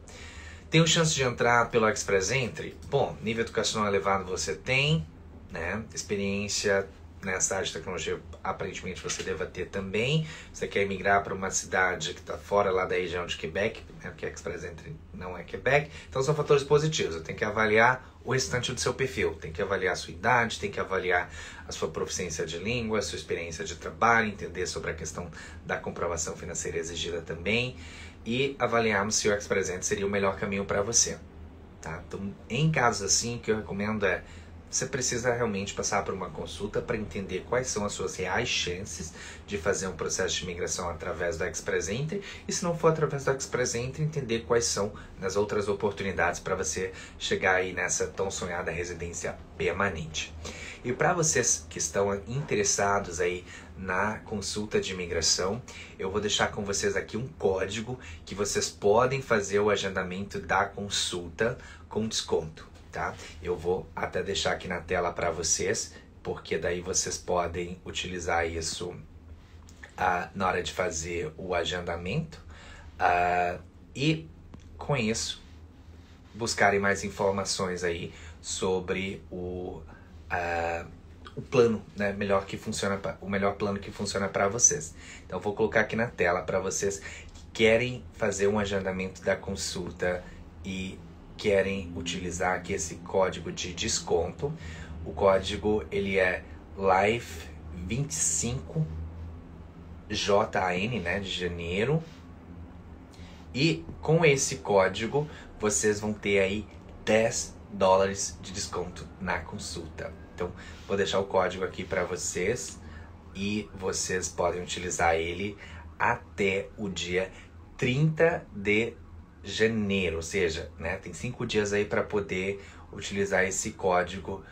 S1: Tenho chance de entrar pelo Express Entry? Bom, nível educacional elevado você tem, né? Experiência nessa área de tecnologia aparentemente você deva ter também. Você quer migrar para uma cidade que está fora lá da região de Quebec, né? Porque Express Entry não é Quebec. Então são fatores positivos. Eu tenho que avaliar o restante do seu perfil. Tem que avaliar a sua idade, tem que avaliar a sua proficiência de língua, a sua experiência de trabalho, entender sobre a questão da comprovação financeira exigida também. E avaliarmos se o Express Entry seria o melhor caminho para você, tá? Então, em casos assim, o que eu recomendo é você precisa realmente passar por uma consulta para entender quais são as suas reais chances de fazer um processo de imigração através do Express Entry, e se não for através do Express Entry, entender quais são as outras oportunidades para você chegar aí nessa tão sonhada residência permanente. E para vocês que estão interessados aí na consulta de imigração, eu vou deixar com vocês aqui um código que vocês podem fazer o agendamento da consulta com desconto, tá? Eu vou até deixar aqui na tela para vocês, porque daí vocês podem utilizar isso na hora de fazer o agendamento e com isso buscarem mais informações aí sobre o plano, né, o melhor plano que funciona para vocês. Então vou colocar aqui na tela para vocês que querem fazer um agendamento da consulta e querem utilizar aqui esse código de desconto. O código ele é LIFE25 JAN, né, de janeiro. E com esse código vocês vão ter aí $10 de desconto na consulta. Então, vou deixar o código aqui para vocês e vocês podem utilizar ele até o dia 30 de janeiro, ou seja, né, tem 5 dias aí para poder utilizar esse código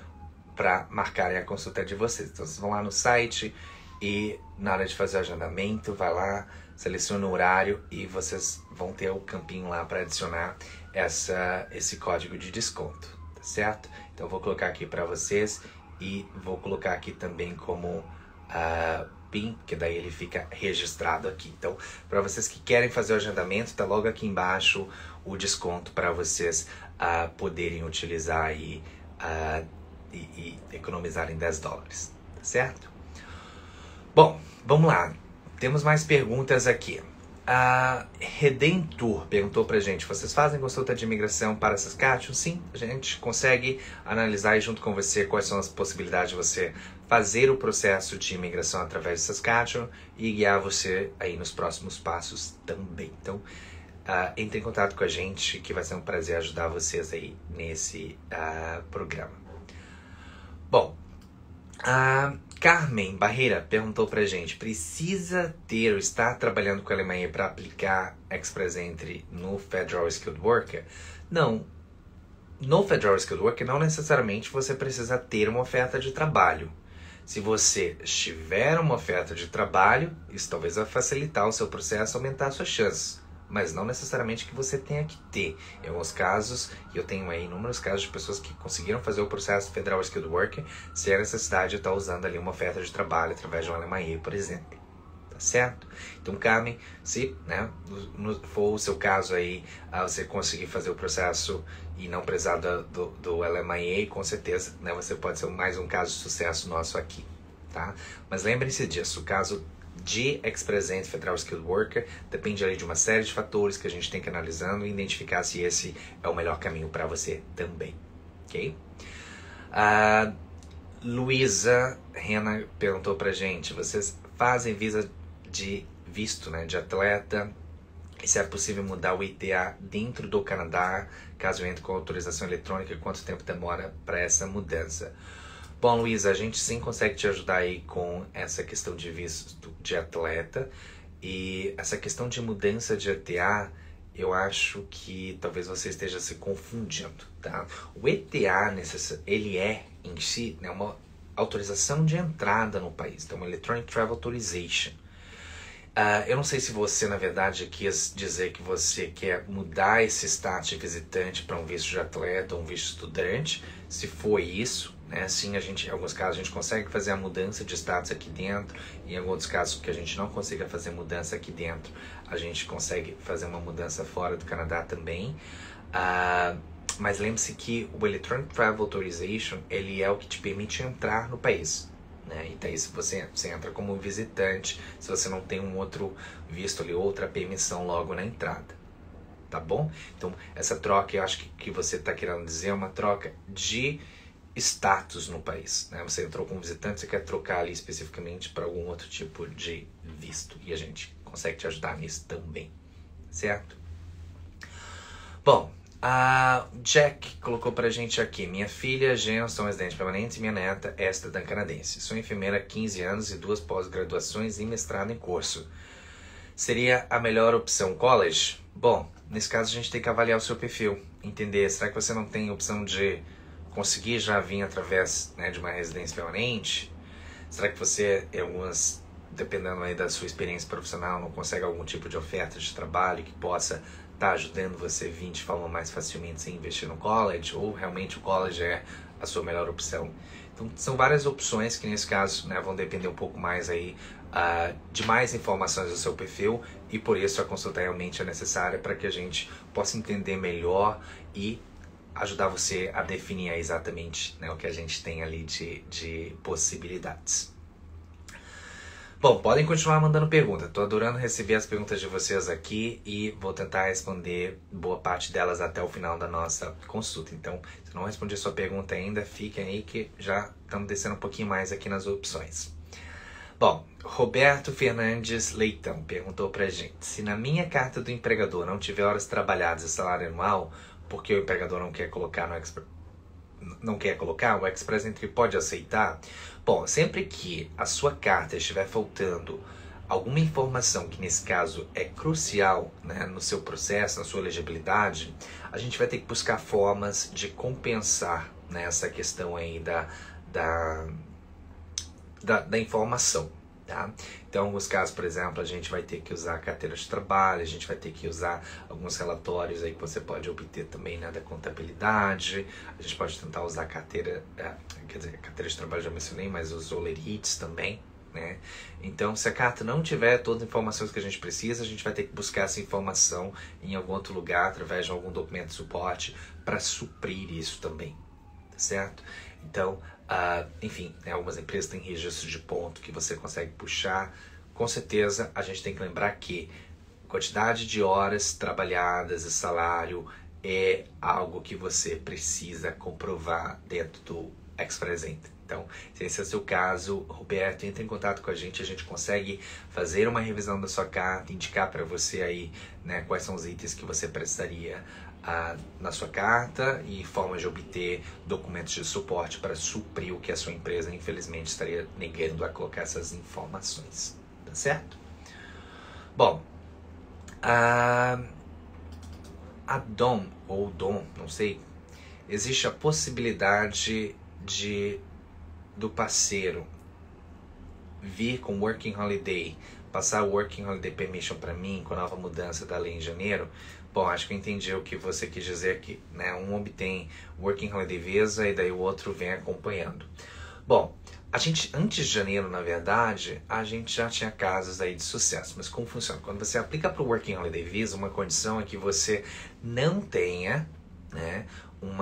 S1: para marcarem a consulta de vocês. Então, vocês vão lá no site e na hora de fazer o agendamento, vai lá, seleciona o horário e vocês vão ter o campinho lá para adicionar esse código de desconto, tá certo? Então, eu vou colocar aqui para vocês e vou colocar aqui também como PIN, porque daí ele fica registrado aqui. Então, para vocês que querem fazer o agendamento, tá logo aqui embaixo o desconto para vocês poderem utilizar aí e economizarem $10, tá certo? Bom, vamos lá. Temos mais perguntas aqui. A Redentor perguntou pra gente: vocês fazem consulta de imigração para Saskatchewan? Sim, a gente consegue analisar aí junto com você quais são as possibilidades de você fazer o processo de imigração através de Saskatchewan e guiar você aí nos próximos passos também. Então, entre em contato com a gente, que vai ser um prazer ajudar vocês aí nesse programa. Bom, a Carmen Barreira perguntou pra gente: precisa ter ou estar trabalhando com a Alemanha para aplicar Express Entry no Federal Skilled Worker? Não. No Federal Skilled Worker não necessariamente você precisa ter uma oferta de trabalho. Se você tiver uma oferta de trabalho, isso talvez vai facilitar o seu processo, aumentar as suas chances. Mas não necessariamente que você tenha que ter. Em alguns casos, e eu tenho aí inúmeros casos de pessoas que conseguiram fazer o processo Federal Skilled Worker sem a necessidade de estar usando ali uma oferta de trabalho através de um LMIA, por exemplo. Tá certo? Então, Carmen, se for o seu caso aí, você conseguir fazer o processo e não precisar do LMIA, com certeza, né, você pode ser mais um caso de sucesso nosso aqui. Tá? Mas lembre-se disso, o caso de Express Entry Federal Skilled Worker depende ali de uma série de fatores que a gente tem que ir analisando e identificar se esse é o melhor caminho para você também, ok? Luísa Rena perguntou pra gente: vocês fazem visto, né, de atleta, e se é possível mudar o ITA dentro do Canadá, caso eu entre com autorização eletrônica, quanto tempo demora para essa mudança? Bom, Luísa, a gente sim consegue te ajudar aí com essa questão de visto de atleta. E essa questão de mudança de ETA, eu acho que talvez você esteja se confundindo, tá? O ETA, ele é em si, né, uma autorização de entrada no país, então uma Electronic Travel Authorization. Eu não sei se você, na verdade, quis dizer que você quer mudar esse status de visitante para um visto de atleta ou um visto estudante. Se foi isso, né, sim, em alguns casos a gente consegue fazer a mudança de status aqui dentro. Em alguns casos que a gente não consiga fazer mudança aqui dentro, a gente consegue fazer uma mudança fora do Canadá também. Mas lembre-se que o Electronic Travel Authorization, ele é o que te permite entrar no país. Né? E daí se você entra como visitante, se você não tem um outro visto ali, outra permissão logo na entrada, tá bom? Então essa troca, eu acho que você está querendo dizer, é uma troca de status no país, né? Você entrou como visitante, você quer trocar ali especificamente para algum outro tipo de visto, e a gente consegue te ajudar nisso também, certo? Bom, a Jack colocou pra gente aqui: minha filha Jen são residente permanente e minha neta é cidadã canadense. Sou enfermeira há 15 anos e 2 pós-graduações e mestrado em curso. Seria a melhor opção college? Bom, nesse caso a gente tem que avaliar o seu perfil, entender, será que você não tem opção de conseguir já vir através, né, de uma residência permanente? Será que você, dependendo aí da sua experiência profissional, não consegue algum tipo de oferta de trabalho que possa tá ajudando você a vir de forma mais facilmente sem investir no college, ou realmente o college é a sua melhor opção? Então são várias opções que nesse caso, né, vão depender um pouco mais aí de mais informações do seu perfil, e por isso a consulta realmente é necessária para que a gente possa entender melhor e ajudar você a definir exatamente, né, o que a gente tem ali de possibilidades. Bom, podem continuar mandando perguntas. Estou adorando receber as perguntas de vocês aqui e vou tentar responder boa parte delas até o final da nossa consulta. Então, se não respondi a sua pergunta ainda, fiquem aí que já estamos descendo um pouquinho mais aqui nas opções. Bom, Roberto Fernandes Leitão perguntou pra gente: se na minha carta do empregador não tiver horas trabalhadas e salário anual, porque o empregador não quer colocar o Express Entry pode aceitar? Bom, sempre que a sua carta estiver faltando alguma informação, que nesse caso é crucial, né, no seu processo, na sua elegibilidade, a gente vai ter que buscar formas de compensar, né, essa questão aí da informação. Tá? Então, em alguns casos, por exemplo, a gente vai ter que usar a carteira de trabalho, a gente vai ter que usar alguns relatórios aí que você pode obter também, né, da contabilidade, a gente pode tentar usar a carteira, a carteira de trabalho já mencionei, mas os olerites também, né? Então, se a carta não tiver todas as informações que a gente precisa, a gente vai ter que buscar essa informação em algum outro lugar, através de algum documento de suporte, para suprir isso também, tá certo? Então, enfim, né, algumas empresas têm registro de ponto que você consegue puxar. Com certeza, a gente tem que lembrar que quantidade de horas trabalhadas e salário é algo que você precisa comprovar dentro do ex-presente. Então, se esse é o seu caso, Roberto, entre em contato com a gente consegue fazer uma revisão da sua carta, indicar para você aí, né, quais são os itens que você precisaria na sua carta e formas de obter documentos de suporte para suprir o que a sua empresa, infelizmente, estaria negando a colocar essas informações. Tá certo? Bom, a Dom, ou Dom, não sei, existe a possibilidade do parceiro vir com Working Holiday, passar o Working Holiday Permission para mim com a nova mudança da lei em janeiro. Bom, acho que eu entendi o que você quis dizer aqui, né? Um obtém Working Holiday Visa e daí o outro vem acompanhando. Bom, a gente, antes de janeiro, na verdade, a gente já tinha casos aí de sucesso. Mas como funciona? Quando você aplica para o Working Holiday Visa, uma condição é que você não tenha, né, um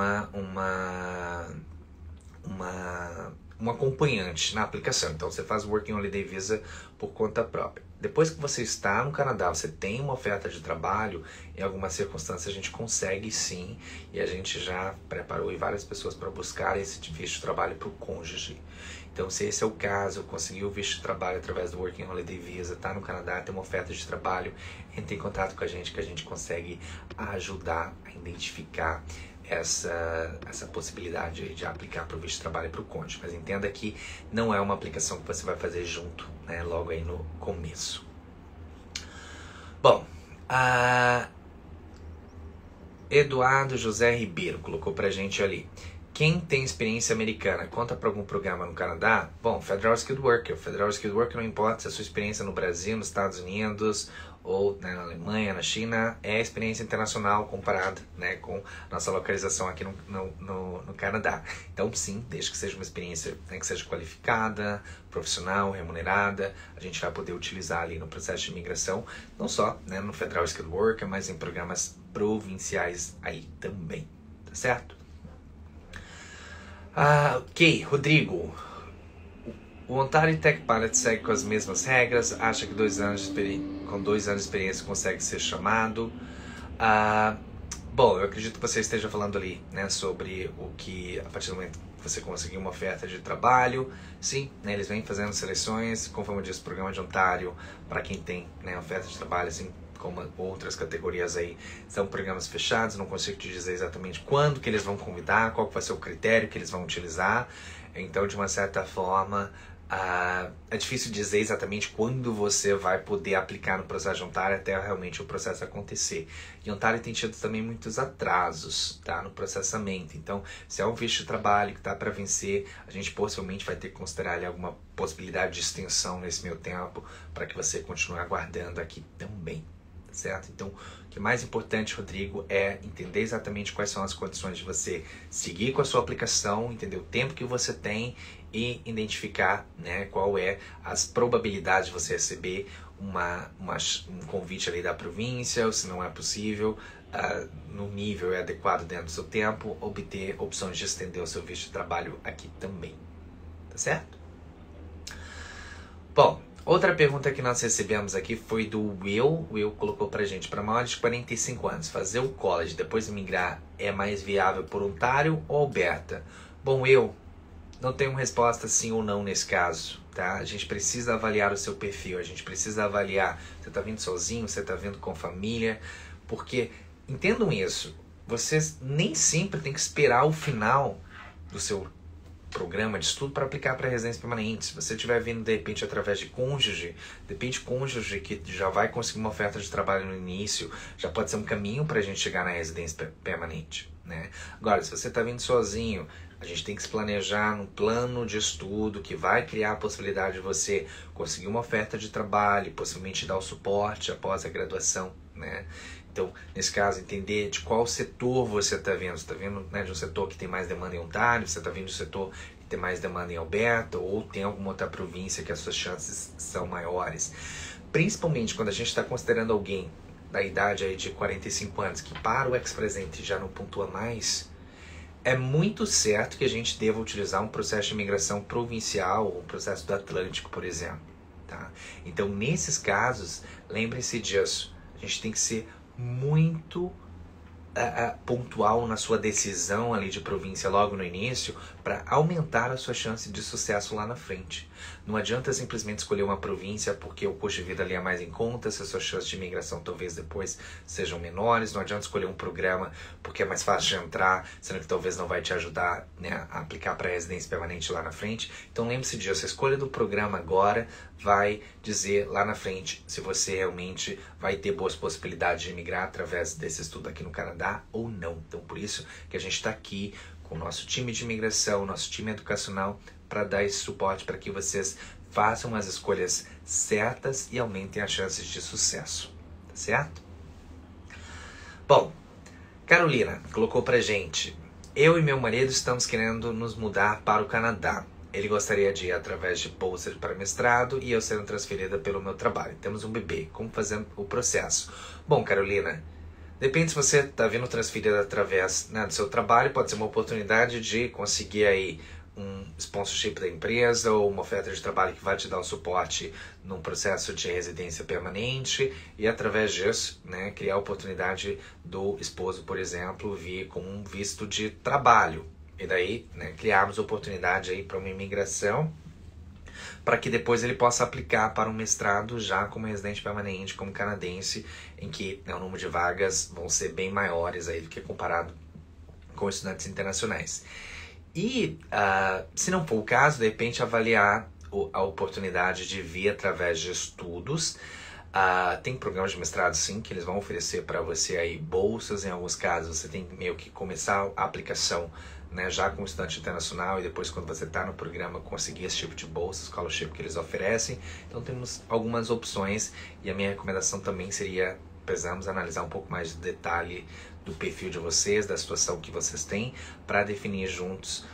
S1: acompanhante na aplicação. Então você faz o Working Holiday Visa por conta própria. Depois que você está no Canadá, você tem uma oferta de trabalho, em algumas circunstâncias a gente consegue sim, e a gente já preparou várias pessoas para buscar esse visto de trabalho para o cônjuge. Então, se esse é o caso, conseguiu o visto de trabalho através do Working Holiday Visa, está no Canadá, tem uma oferta de trabalho, entre em contato com a gente que a gente consegue ajudar a identificar essa possibilidade de aplicar para o visto de trabalho e para o cônjuge. Mas entenda que não é uma aplicação que você vai fazer junto, né, logo aí no começo. Bom, Eduardo José Ribeiro colocou pra gente ali. Quem tem experiência americana, conta para algum programa no Canadá? Bom, Federal Skilled Worker. Federal Skilled Worker não importa se a sua experiência no Brasil, nos Estados Unidos, ou na Alemanha, na China, é experiência internacional comparada, né, com nossa localização aqui no Canadá. Então, sim, desde que seja uma experiência, né, que seja qualificada, profissional, remunerada, a gente vai poder utilizar ali no processo de imigração, não só, né, no Federal Skilled Worker, mas em programas provinciais aí também, tá certo? Ok, Rodrigo. O Ontario Tech Pilot segue com as mesmas regras, acha que com 2 anos de experiência consegue ser chamado. Bom, eu acredito que você esteja falando ali, né, sobre o que, a partir do momento que você conseguir uma oferta de trabalho, sim, né, eles vêm fazendo seleções, conforme diz o programa de Ontário, para quem tem, né, oferta de trabalho, assim como outras categorias aí, são programas fechados, não consigo te dizer exatamente quando que eles vão convidar, qual vai ser o critério que eles vão utilizar. Então, de uma certa forma, é difícil dizer exatamente quando você vai poder aplicar no processo de Ontário até realmente o processo acontecer. E Ontário tem tido também muitos atrasos, tá, no processamento. Então, se é um visto de trabalho que está para vencer, a gente possivelmente vai ter que considerar ali alguma possibilidade de extensão nesse meio tempo para que você continue aguardando aqui também. Certo? Então, o que é mais importante, Rodrigo, é entender exatamente quais são as condições de você seguir com a sua aplicação, entender o tempo que você tem e identificar, né, qual é as probabilidades de você receber um convite ali da província, ou se não é possível, no nível é adequado dentro do seu tempo, obter opções de estender o seu visto de trabalho aqui também. Tá certo? Bom, outra pergunta que nós recebemos aqui foi do Will. O Will colocou pra gente, para maiores de 45 anos, fazer o college depois migrar é mais viável por Ontário ou Alberta? Bom, Will, não tenho uma resposta sim ou não nesse caso, tá? A gente precisa avaliar o seu perfil, a gente precisa avaliar, você tá vindo sozinho, você tá vindo com família, porque, entendam isso, vocês nem sempre tem que esperar o final do seu programa de estudo para aplicar para residência permanente. Se você estiver vindo de repente através de cônjuge, depende de cônjuge que já vai conseguir uma oferta de trabalho no início, já pode ser um caminho para a gente chegar na residência permanente, né? Agora, se você está vindo sozinho, a gente tem que se planejar num plano de estudo que vai criar a possibilidade de você conseguir uma oferta de trabalho, possivelmente dar o suporte após a graduação, né? Então, nesse caso, entender de qual setor você está vindo. Você está vindo, né, de um setor que tem mais demanda em Ontário, você está vindo de um setor que ter mais demanda em Alberta ou tem alguma outra província que as suas chances são maiores. Principalmente quando a gente está considerando alguém da idade aí de 45 anos que para o ex-presente já não pontua mais, é muito certo que a gente deva utilizar um processo de imigração provincial ou um processo do Atlântico, por exemplo. Tá? Então, nesses casos, lembre-se disso. A gente tem que ser muito pontual na sua decisão ali de província logo no início para aumentar a sua chance de sucesso lá na frente. Não adianta simplesmente escolher uma província porque o custo de vida ali é mais em conta, se as suas chances de imigração talvez depois sejam menores. Não adianta escolher um programa porque é mais fácil de entrar, sendo que talvez não vai te ajudar, né, a aplicar para residência permanente lá na frente. Então lembre-se disso, a escolha do programa agora vai dizer lá na frente se você realmente vai ter boas possibilidades de imigrar através desse estudo aqui no Canadá ou não. Então por isso que a gente está aqui com o nosso time de imigração, nosso time educacional, para dar esse suporte para que vocês façam as escolhas certas e aumentem as chances de sucesso, tá certo? Bom, Carolina colocou pra gente: eu e meu marido estamos querendo nos mudar para o Canadá. Ele gostaria de ir através de bolsa para mestrado e eu sendo transferida pelo meu trabalho. Temos um bebê. Como fazer o processo? Bom, Carolina, depende se você está vindo transferida através, né, do seu trabalho, pode ser uma oportunidade de conseguir aí um sponsorship da empresa ou uma oferta de trabalho que vai te dar um suporte num processo de residência permanente e através disso, né, criar a oportunidade do esposo, por exemplo, vir com um visto de trabalho. E daí, né, criarmos oportunidade aí para uma imigração para que depois ele possa aplicar para um mestrado já como residente permanente, como canadense, em que, né, o número de vagas vão ser bem maiores aí do que comparado com estudantes internacionais. E, se não for o caso, de repente avaliar a oportunidade de vir através de estudos. Tem programas de mestrado, sim, que eles vão oferecer para você aí bolsas. Em alguns casos, você tem meio que começar a aplicação, né, já como estudante internacional e depois, quando você está no programa, conseguir esse tipo de bolsa, scholarship que eles oferecem. Então, temos algumas opções e a minha recomendação também seria: precisamos analisar um pouco mais de detalhe do perfil de vocês, da situação que vocês têm, para definir juntos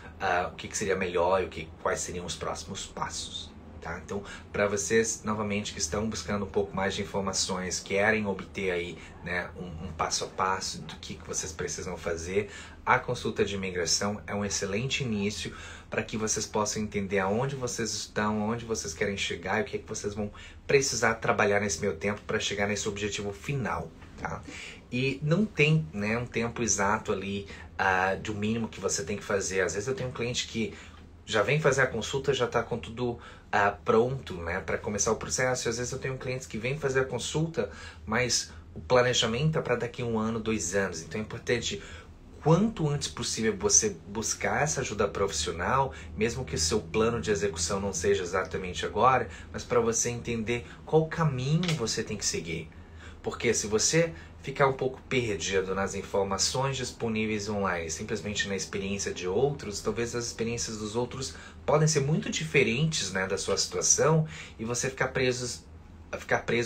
S1: o que seria melhor e quais seriam os próximos passos. Tá? Então, para vocês, novamente, que estão buscando um pouco mais de informações, querem obter aí, né, um passo a passo do que vocês precisam fazer, a consulta de imigração é um excelente início para que vocês possam entender aonde vocês estão, aonde vocês querem chegar e o que vocês vão precisar trabalhar nesse meio tempo para chegar nesse objetivo final. Tá? E não tem, né, um tempo exato ali de um mínimo que você tem que fazer. Às vezes eu tenho um cliente que já vem fazer a consulta, já está com tudo pronto, né, para começar o processo. E às vezes eu tenho clientes que vêm fazer a consulta, mas o planejamento é para daqui a 1 ano, 2 anos. Então é importante, quanto antes possível, você buscar essa ajuda profissional, mesmo que o seu plano de execução não seja exatamente agora, mas para você entender qual caminho você tem que seguir. Porque se você ficar um pouco perdido nas informações disponíveis online, simplesmente na experiência de outros, talvez as experiências dos outros podem ser muito diferentes, né, da sua situação, e você ficar preso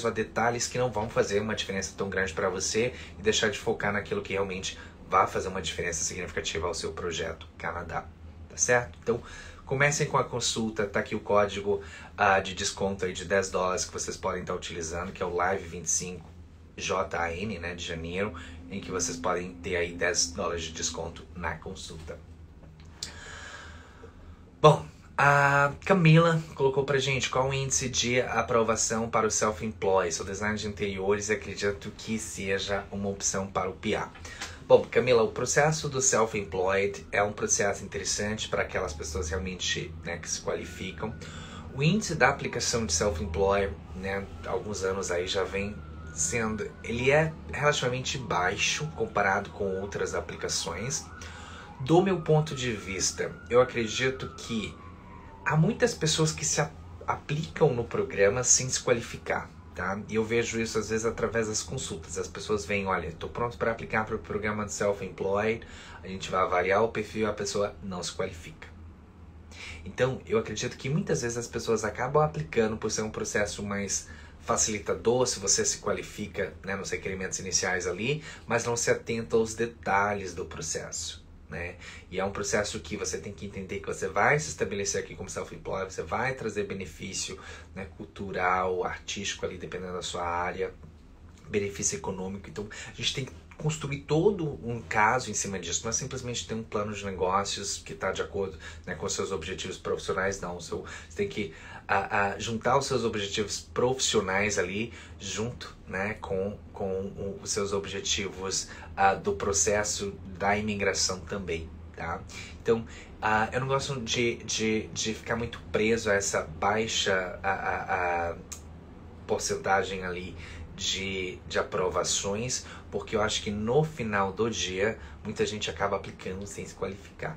S1: a detalhes que não vão fazer uma diferença tão grande para você e deixar de focar naquilo que realmente vai fazer uma diferença significativa ao seu projeto Canadá, tá certo? Então, comecem com a consulta. Tá aqui o código de desconto aí de $10 que vocês podem estar utilizando, que é o Live25 JAN, né, de janeiro, em que vocês podem ter aí $10 de desconto na consulta. Bom, a Camila colocou pra gente qual o índice de aprovação para o Self-Employed. Sou designer de interiores e acredito que seja uma opção para o PA. Bom, Camila, o processo do Self-Employed é um processo interessante para aquelas pessoas realmente, né, que se qualificam. O índice da aplicação de Self-Employed, né, há alguns anos aí já vem sendo, ele é relativamente baixo comparado com outras aplicações. Do meu ponto de vista, eu acredito que há muitas pessoas que se aplicam no programa sem se qualificar, tá? E eu vejo isso às vezes através das consultas. As pessoas vêm: olha, estou pronto para aplicar para o programa de Self-Employed, a gente vai avaliar o perfil e a pessoa não se qualifica. Então, eu acredito que muitas vezes as pessoas acabam aplicando por ser um processo mais facilitador, se você se qualifica, né, nos requerimentos iniciais ali, mas não se atenta aos detalhes do processo. né? E é um processo que você tem que entender que você vai se estabelecer aqui como self-employed, você vai trazer benefício, né, cultural, artístico ali, dependendo da sua área, benefício econômico. Então, a gente tem que construir todo um caso em cima disso. Não é simplesmente ter um plano de negócios que está de acordo, né, com os seus objetivos profissionais, não. Você tem que juntar os seus objetivos profissionais ali junto, né, com os seus objetivos do processo da imigração também, tá? Então, eu não gosto de ficar muito preso a essa baixa porcentagem ali de aprovações, porque eu acho que no final do dia muita gente acaba aplicando sem se qualificar,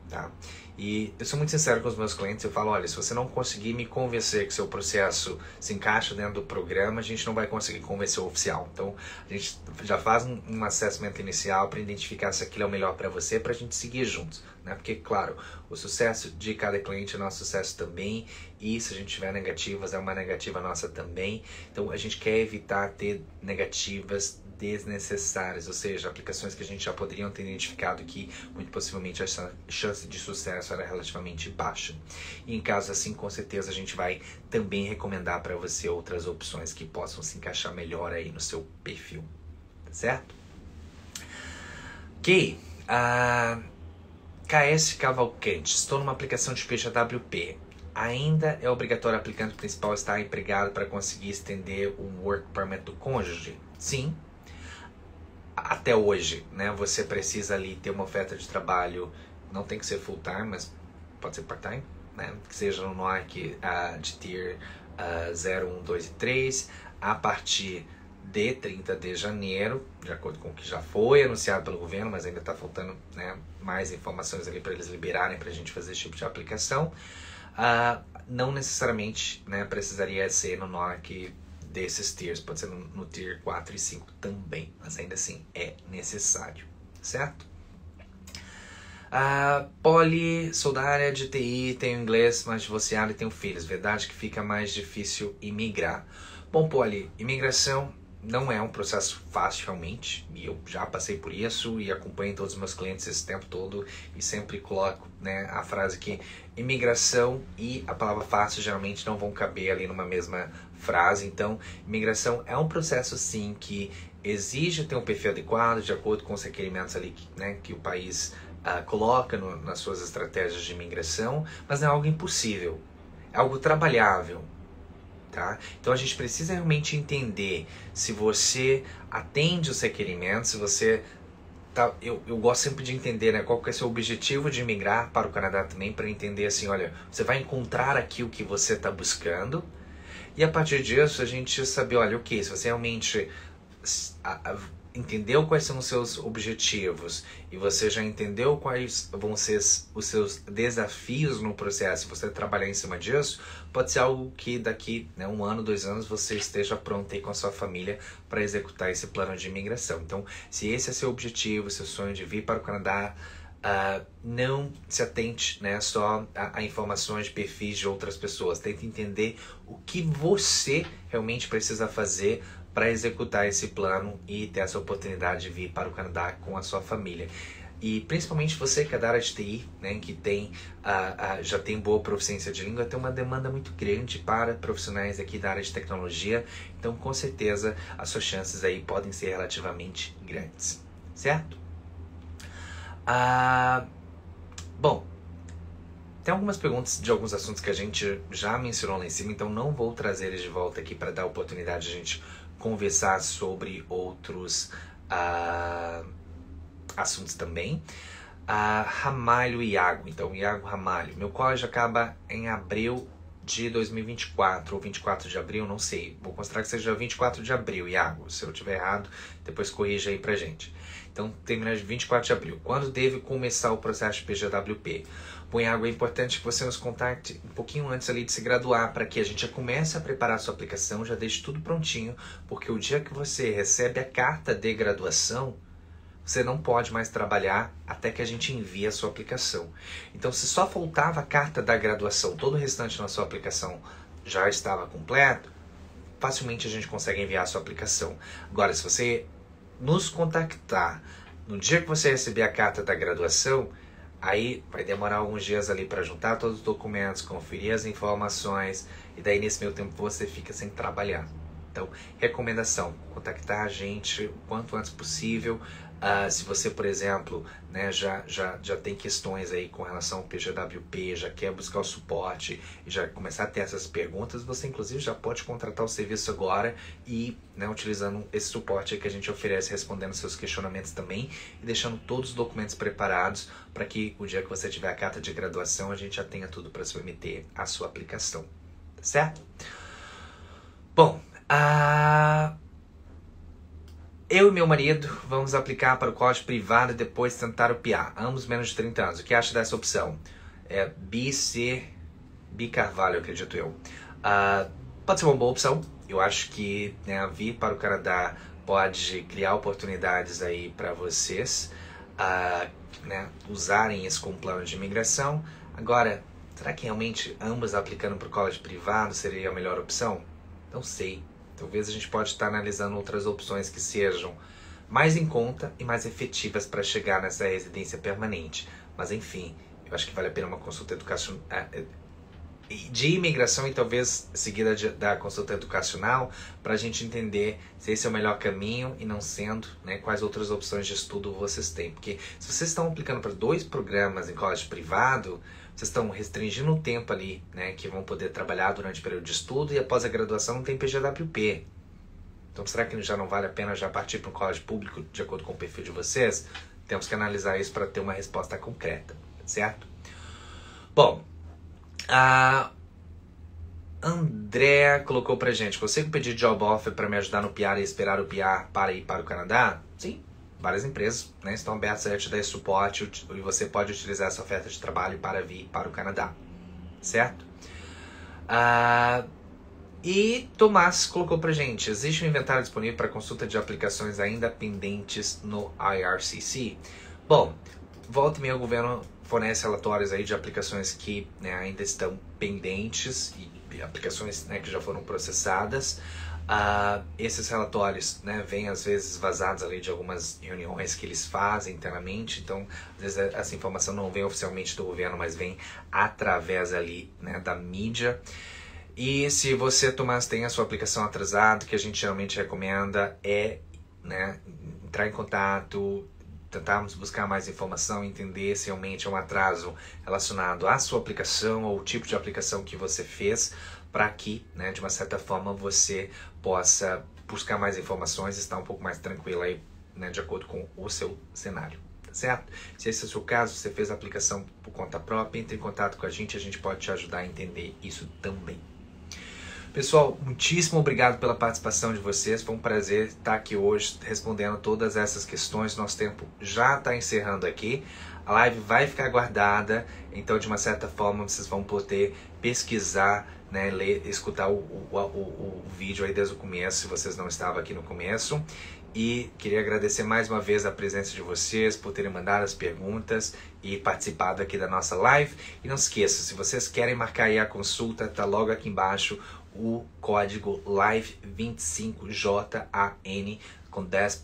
S1: tá? E eu sou muito sincero com os meus clientes, eu falo, olha, se você não conseguir me convencer que seu processo se encaixa dentro do programa, a gente não vai conseguir convencer o oficial. Então, a gente já faz um assessment inicial para identificar se aquilo é o melhor para você, para a gente seguir juntos, né? Porque, claro, o sucesso de cada cliente é nosso sucesso também, e se a gente tiver negativas, é uma negativa nossa também. Então, a gente quer evitar ter negativas desnecessárias, ou seja, aplicações que a gente já poderia ter identificado que muito possivelmente a chance de sucesso era relativamente baixa. E em caso assim, com certeza a gente vai também recomendar para você outras opções que possam se encaixar melhor aí no seu perfil, tá certo? Ok, KS Cavalcante, estou numa aplicação de PJWP. Ainda é obrigatório o aplicante principal estar empregado para conseguir estender o Work Permit do cônjuge? Sim. Até hoje, né, você precisa ali ter uma oferta de trabalho, não tem que ser full time, mas pode ser part time, né, que seja no NORC de Tier 0, 1, 2 e 3, a partir de 30 de janeiro, de acordo com o que já foi anunciado pelo governo, mas ainda está faltando, né, mais informações ali para eles liberarem para a gente fazer esse tipo de aplicação. Não necessariamente, né, precisaria ser no NORC desses tiers, pode ser no tier 4 e 5 também, mas ainda assim é necessário, certo? Poli, sou da área de TI, tenho inglês, mas divorciado e tenho filhos, verdade que fica mais difícil imigrar. Bom, Poli, imigração não é um processo fácil realmente, e eu já passei por isso e acompanho todos os meus clientes esse tempo todo e sempre coloco, né, a frase que imigração e a palavra fácil geralmente não vão caber ali numa mesma frase. Então, imigração é um processo sim que exige ter um perfil adequado de acordo com os requerimentos ali, né, que o país coloca nas suas estratégias de imigração, mas não é algo impossível, é algo trabalhável. Tá? Então a gente precisa realmente entender se você atende os requerimentos, se você tá, eu gosto sempre de entender, né, qual que é o seu objetivo de migrar para o Canadá também, para entender assim, olha, você vai encontrar aqui o que você está buscando, e a partir disso a gente saber, olha, ok, se você realmente entendeu quais são os seus objetivos e você já entendeu quais vão ser os seus desafios no processo, você trabalhar em cima disso, pode ser algo que daqui, né, 1 ano, 2 anos, você esteja pronto aí com a sua família para executar esse plano de imigração. Então, se esse é seu objetivo, seu sonho de vir para o Canadá, não se atente, né, só a informações de perfis de outras pessoas. Tente entender o que você realmente precisa fazer para executar esse plano e ter essa oportunidade de vir para o Canadá com a sua família. E principalmente você que é da área de TI, né, que tem, já tem boa proficiência de língua, tem uma demanda muito grande para profissionais aqui da área de tecnologia. Então, com certeza, as suas chances aí podem ser relativamente grandes, certo? Bom, tem algumas perguntas de alguns assuntos que a gente já mencionou lá em cima, então não vou trazer eles de volta aqui para dar a oportunidade de a gente conversar sobre outros assuntos também. Ramalho Iago, então Iago Ramalho, meu college acaba em abril de 2024 ou 24 de abril, não sei, vou considerar que seja 24 de abril, Iago, se eu tiver errado, depois corrija aí pra gente. Então, terminar de 24 de abril. Quando deve começar o processo de PJWP? Bom, Iago, é importante que você nos contacte um pouquinho antes ali de se graduar, para que a gente já comece a preparar a sua aplicação, já deixe tudo prontinho, porque o dia que você recebe a carta de graduação, você não pode mais trabalhar até que a gente envie a sua aplicação. Então, se só faltava a carta da graduação, todo o restante na sua aplicação já estava completo, facilmente a gente consegue enviar a sua aplicação. Agora, se você nos contactar no dia que você receber a carta da graduação, aí vai demorar alguns dias ali para juntar todos os documentos, conferir as informações, e daí nesse meio tempo você fica sem trabalhar. Então, recomendação, contactar a gente o quanto antes possível. Se você, por exemplo, né, já tem questões aí com relação ao PGWP, já quer buscar o suporte e já começar a ter essas perguntas, você inclusive já pode contratar o serviço agora e, né, utilizando esse suporte que a gente oferece, respondendo seus questionamentos também e deixando todos os documentos preparados para que o dia que você tiver a carta de graduação a gente já tenha tudo para submeter a sua aplicação, tá certo? Bom, eu e meu marido vamos aplicar para o college privado e depois tentar o PA, ambos menos de 30 anos. O que acha dessa opção? É B Carvalho, acredito eu. Pode ser uma boa opção. Eu acho que, né, vir para o Canadá pode criar oportunidades aí para vocês, né, usarem isso como plano de imigração. Agora, será que realmente ambos aplicando para o college privado seria a melhor opção? Não sei. Talvez a gente pode estar analisando outras opções que sejam mais em conta e mais efetivas para chegar nessa residência permanente. Mas enfim, eu acho que vale a pena uma consulta educacional de imigração e talvez seguida da consulta educacional para a gente entender se esse é o melhor caminho e não sendo, né, quais outras opções de estudo vocês têm. Porque se vocês estão aplicando para 2 programas em colégio privado, vocês estão restringindo o tempo ali, né, que vão poder trabalhar durante o período de estudo e após a graduação não tem PGWP. Então será que já não vale a pena já partir para um colégio público de acordo com o perfil de vocês? Temos que analisar isso para ter uma resposta concreta, certo? Bom, a André colocou pra gente: consigo pedir job offer para me ajudar no PR e esperar o PR para ir para o Canadá? Sim, várias empresas, né, estão abertas a te dar esse suporte e você pode utilizar essa oferta de trabalho para vir para o Canadá, certo? E Tomás colocou pra gente: existe um inventário disponível para consulta de aplicações ainda pendentes no IRCC? Bom, volta e meia o governo fornece relatórios aí de aplicações que, né, ainda estão pendentes e aplicações, né, que já foram processadas. Esses relatórios, né, vêm às vezes vazados ali de algumas reuniões que eles fazem internamente, então às vezes essa informação não vem oficialmente do governo, mas vem através ali, né, da mídia. E se você, Tomás, tem a sua aplicação atrasada, o que a gente geralmente recomenda é, né, entrar em contato, tentarmos buscar mais informação, entender se realmente é um atraso relacionado à sua aplicação ou o tipo de aplicação que você fez, para que, né, de uma certa forma, você possa buscar mais informações e estar um pouco mais tranquilo aí, né, de acordo com o seu cenário, tá certo? Se esse é o seu caso, você fez a aplicação por conta própria, entre em contato com a gente pode te ajudar a entender isso também. Pessoal, muitíssimo obrigado pela participação de vocês. Foi um prazer estar aqui hoje respondendo todas essas questões. Nosso tempo já está encerrando aqui. A live vai ficar guardada, então de uma certa forma vocês vão poder pesquisar, né, ler, escutar o vídeo aí desde o começo, se vocês não estavam aqui no começo. E queria agradecer mais uma vez a presença de vocês, por terem mandado as perguntas e participado aqui da nossa live. E não se esqueça, se vocês querem marcar aí a consulta, tá logo aqui embaixo o código LIVE25JAN com 10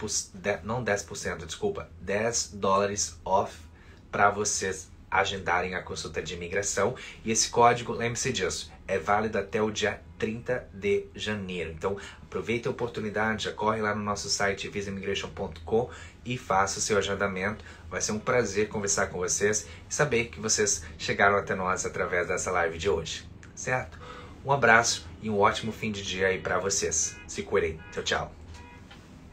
S1: dólares off para vocês agendarem a consulta de imigração. E esse código, lembre-se disso, é válido até o dia 30 de janeiro. Então aproveita a oportunidade, já corre lá no nosso site visaimmigration.com e faça o seu agendamento. Vai ser um prazer conversar com vocês e saber que vocês chegaram até nós através dessa live de hoje, certo? Um abraço e um ótimo fim de dia aí para vocês. Se cuidem. Tchau, tchau.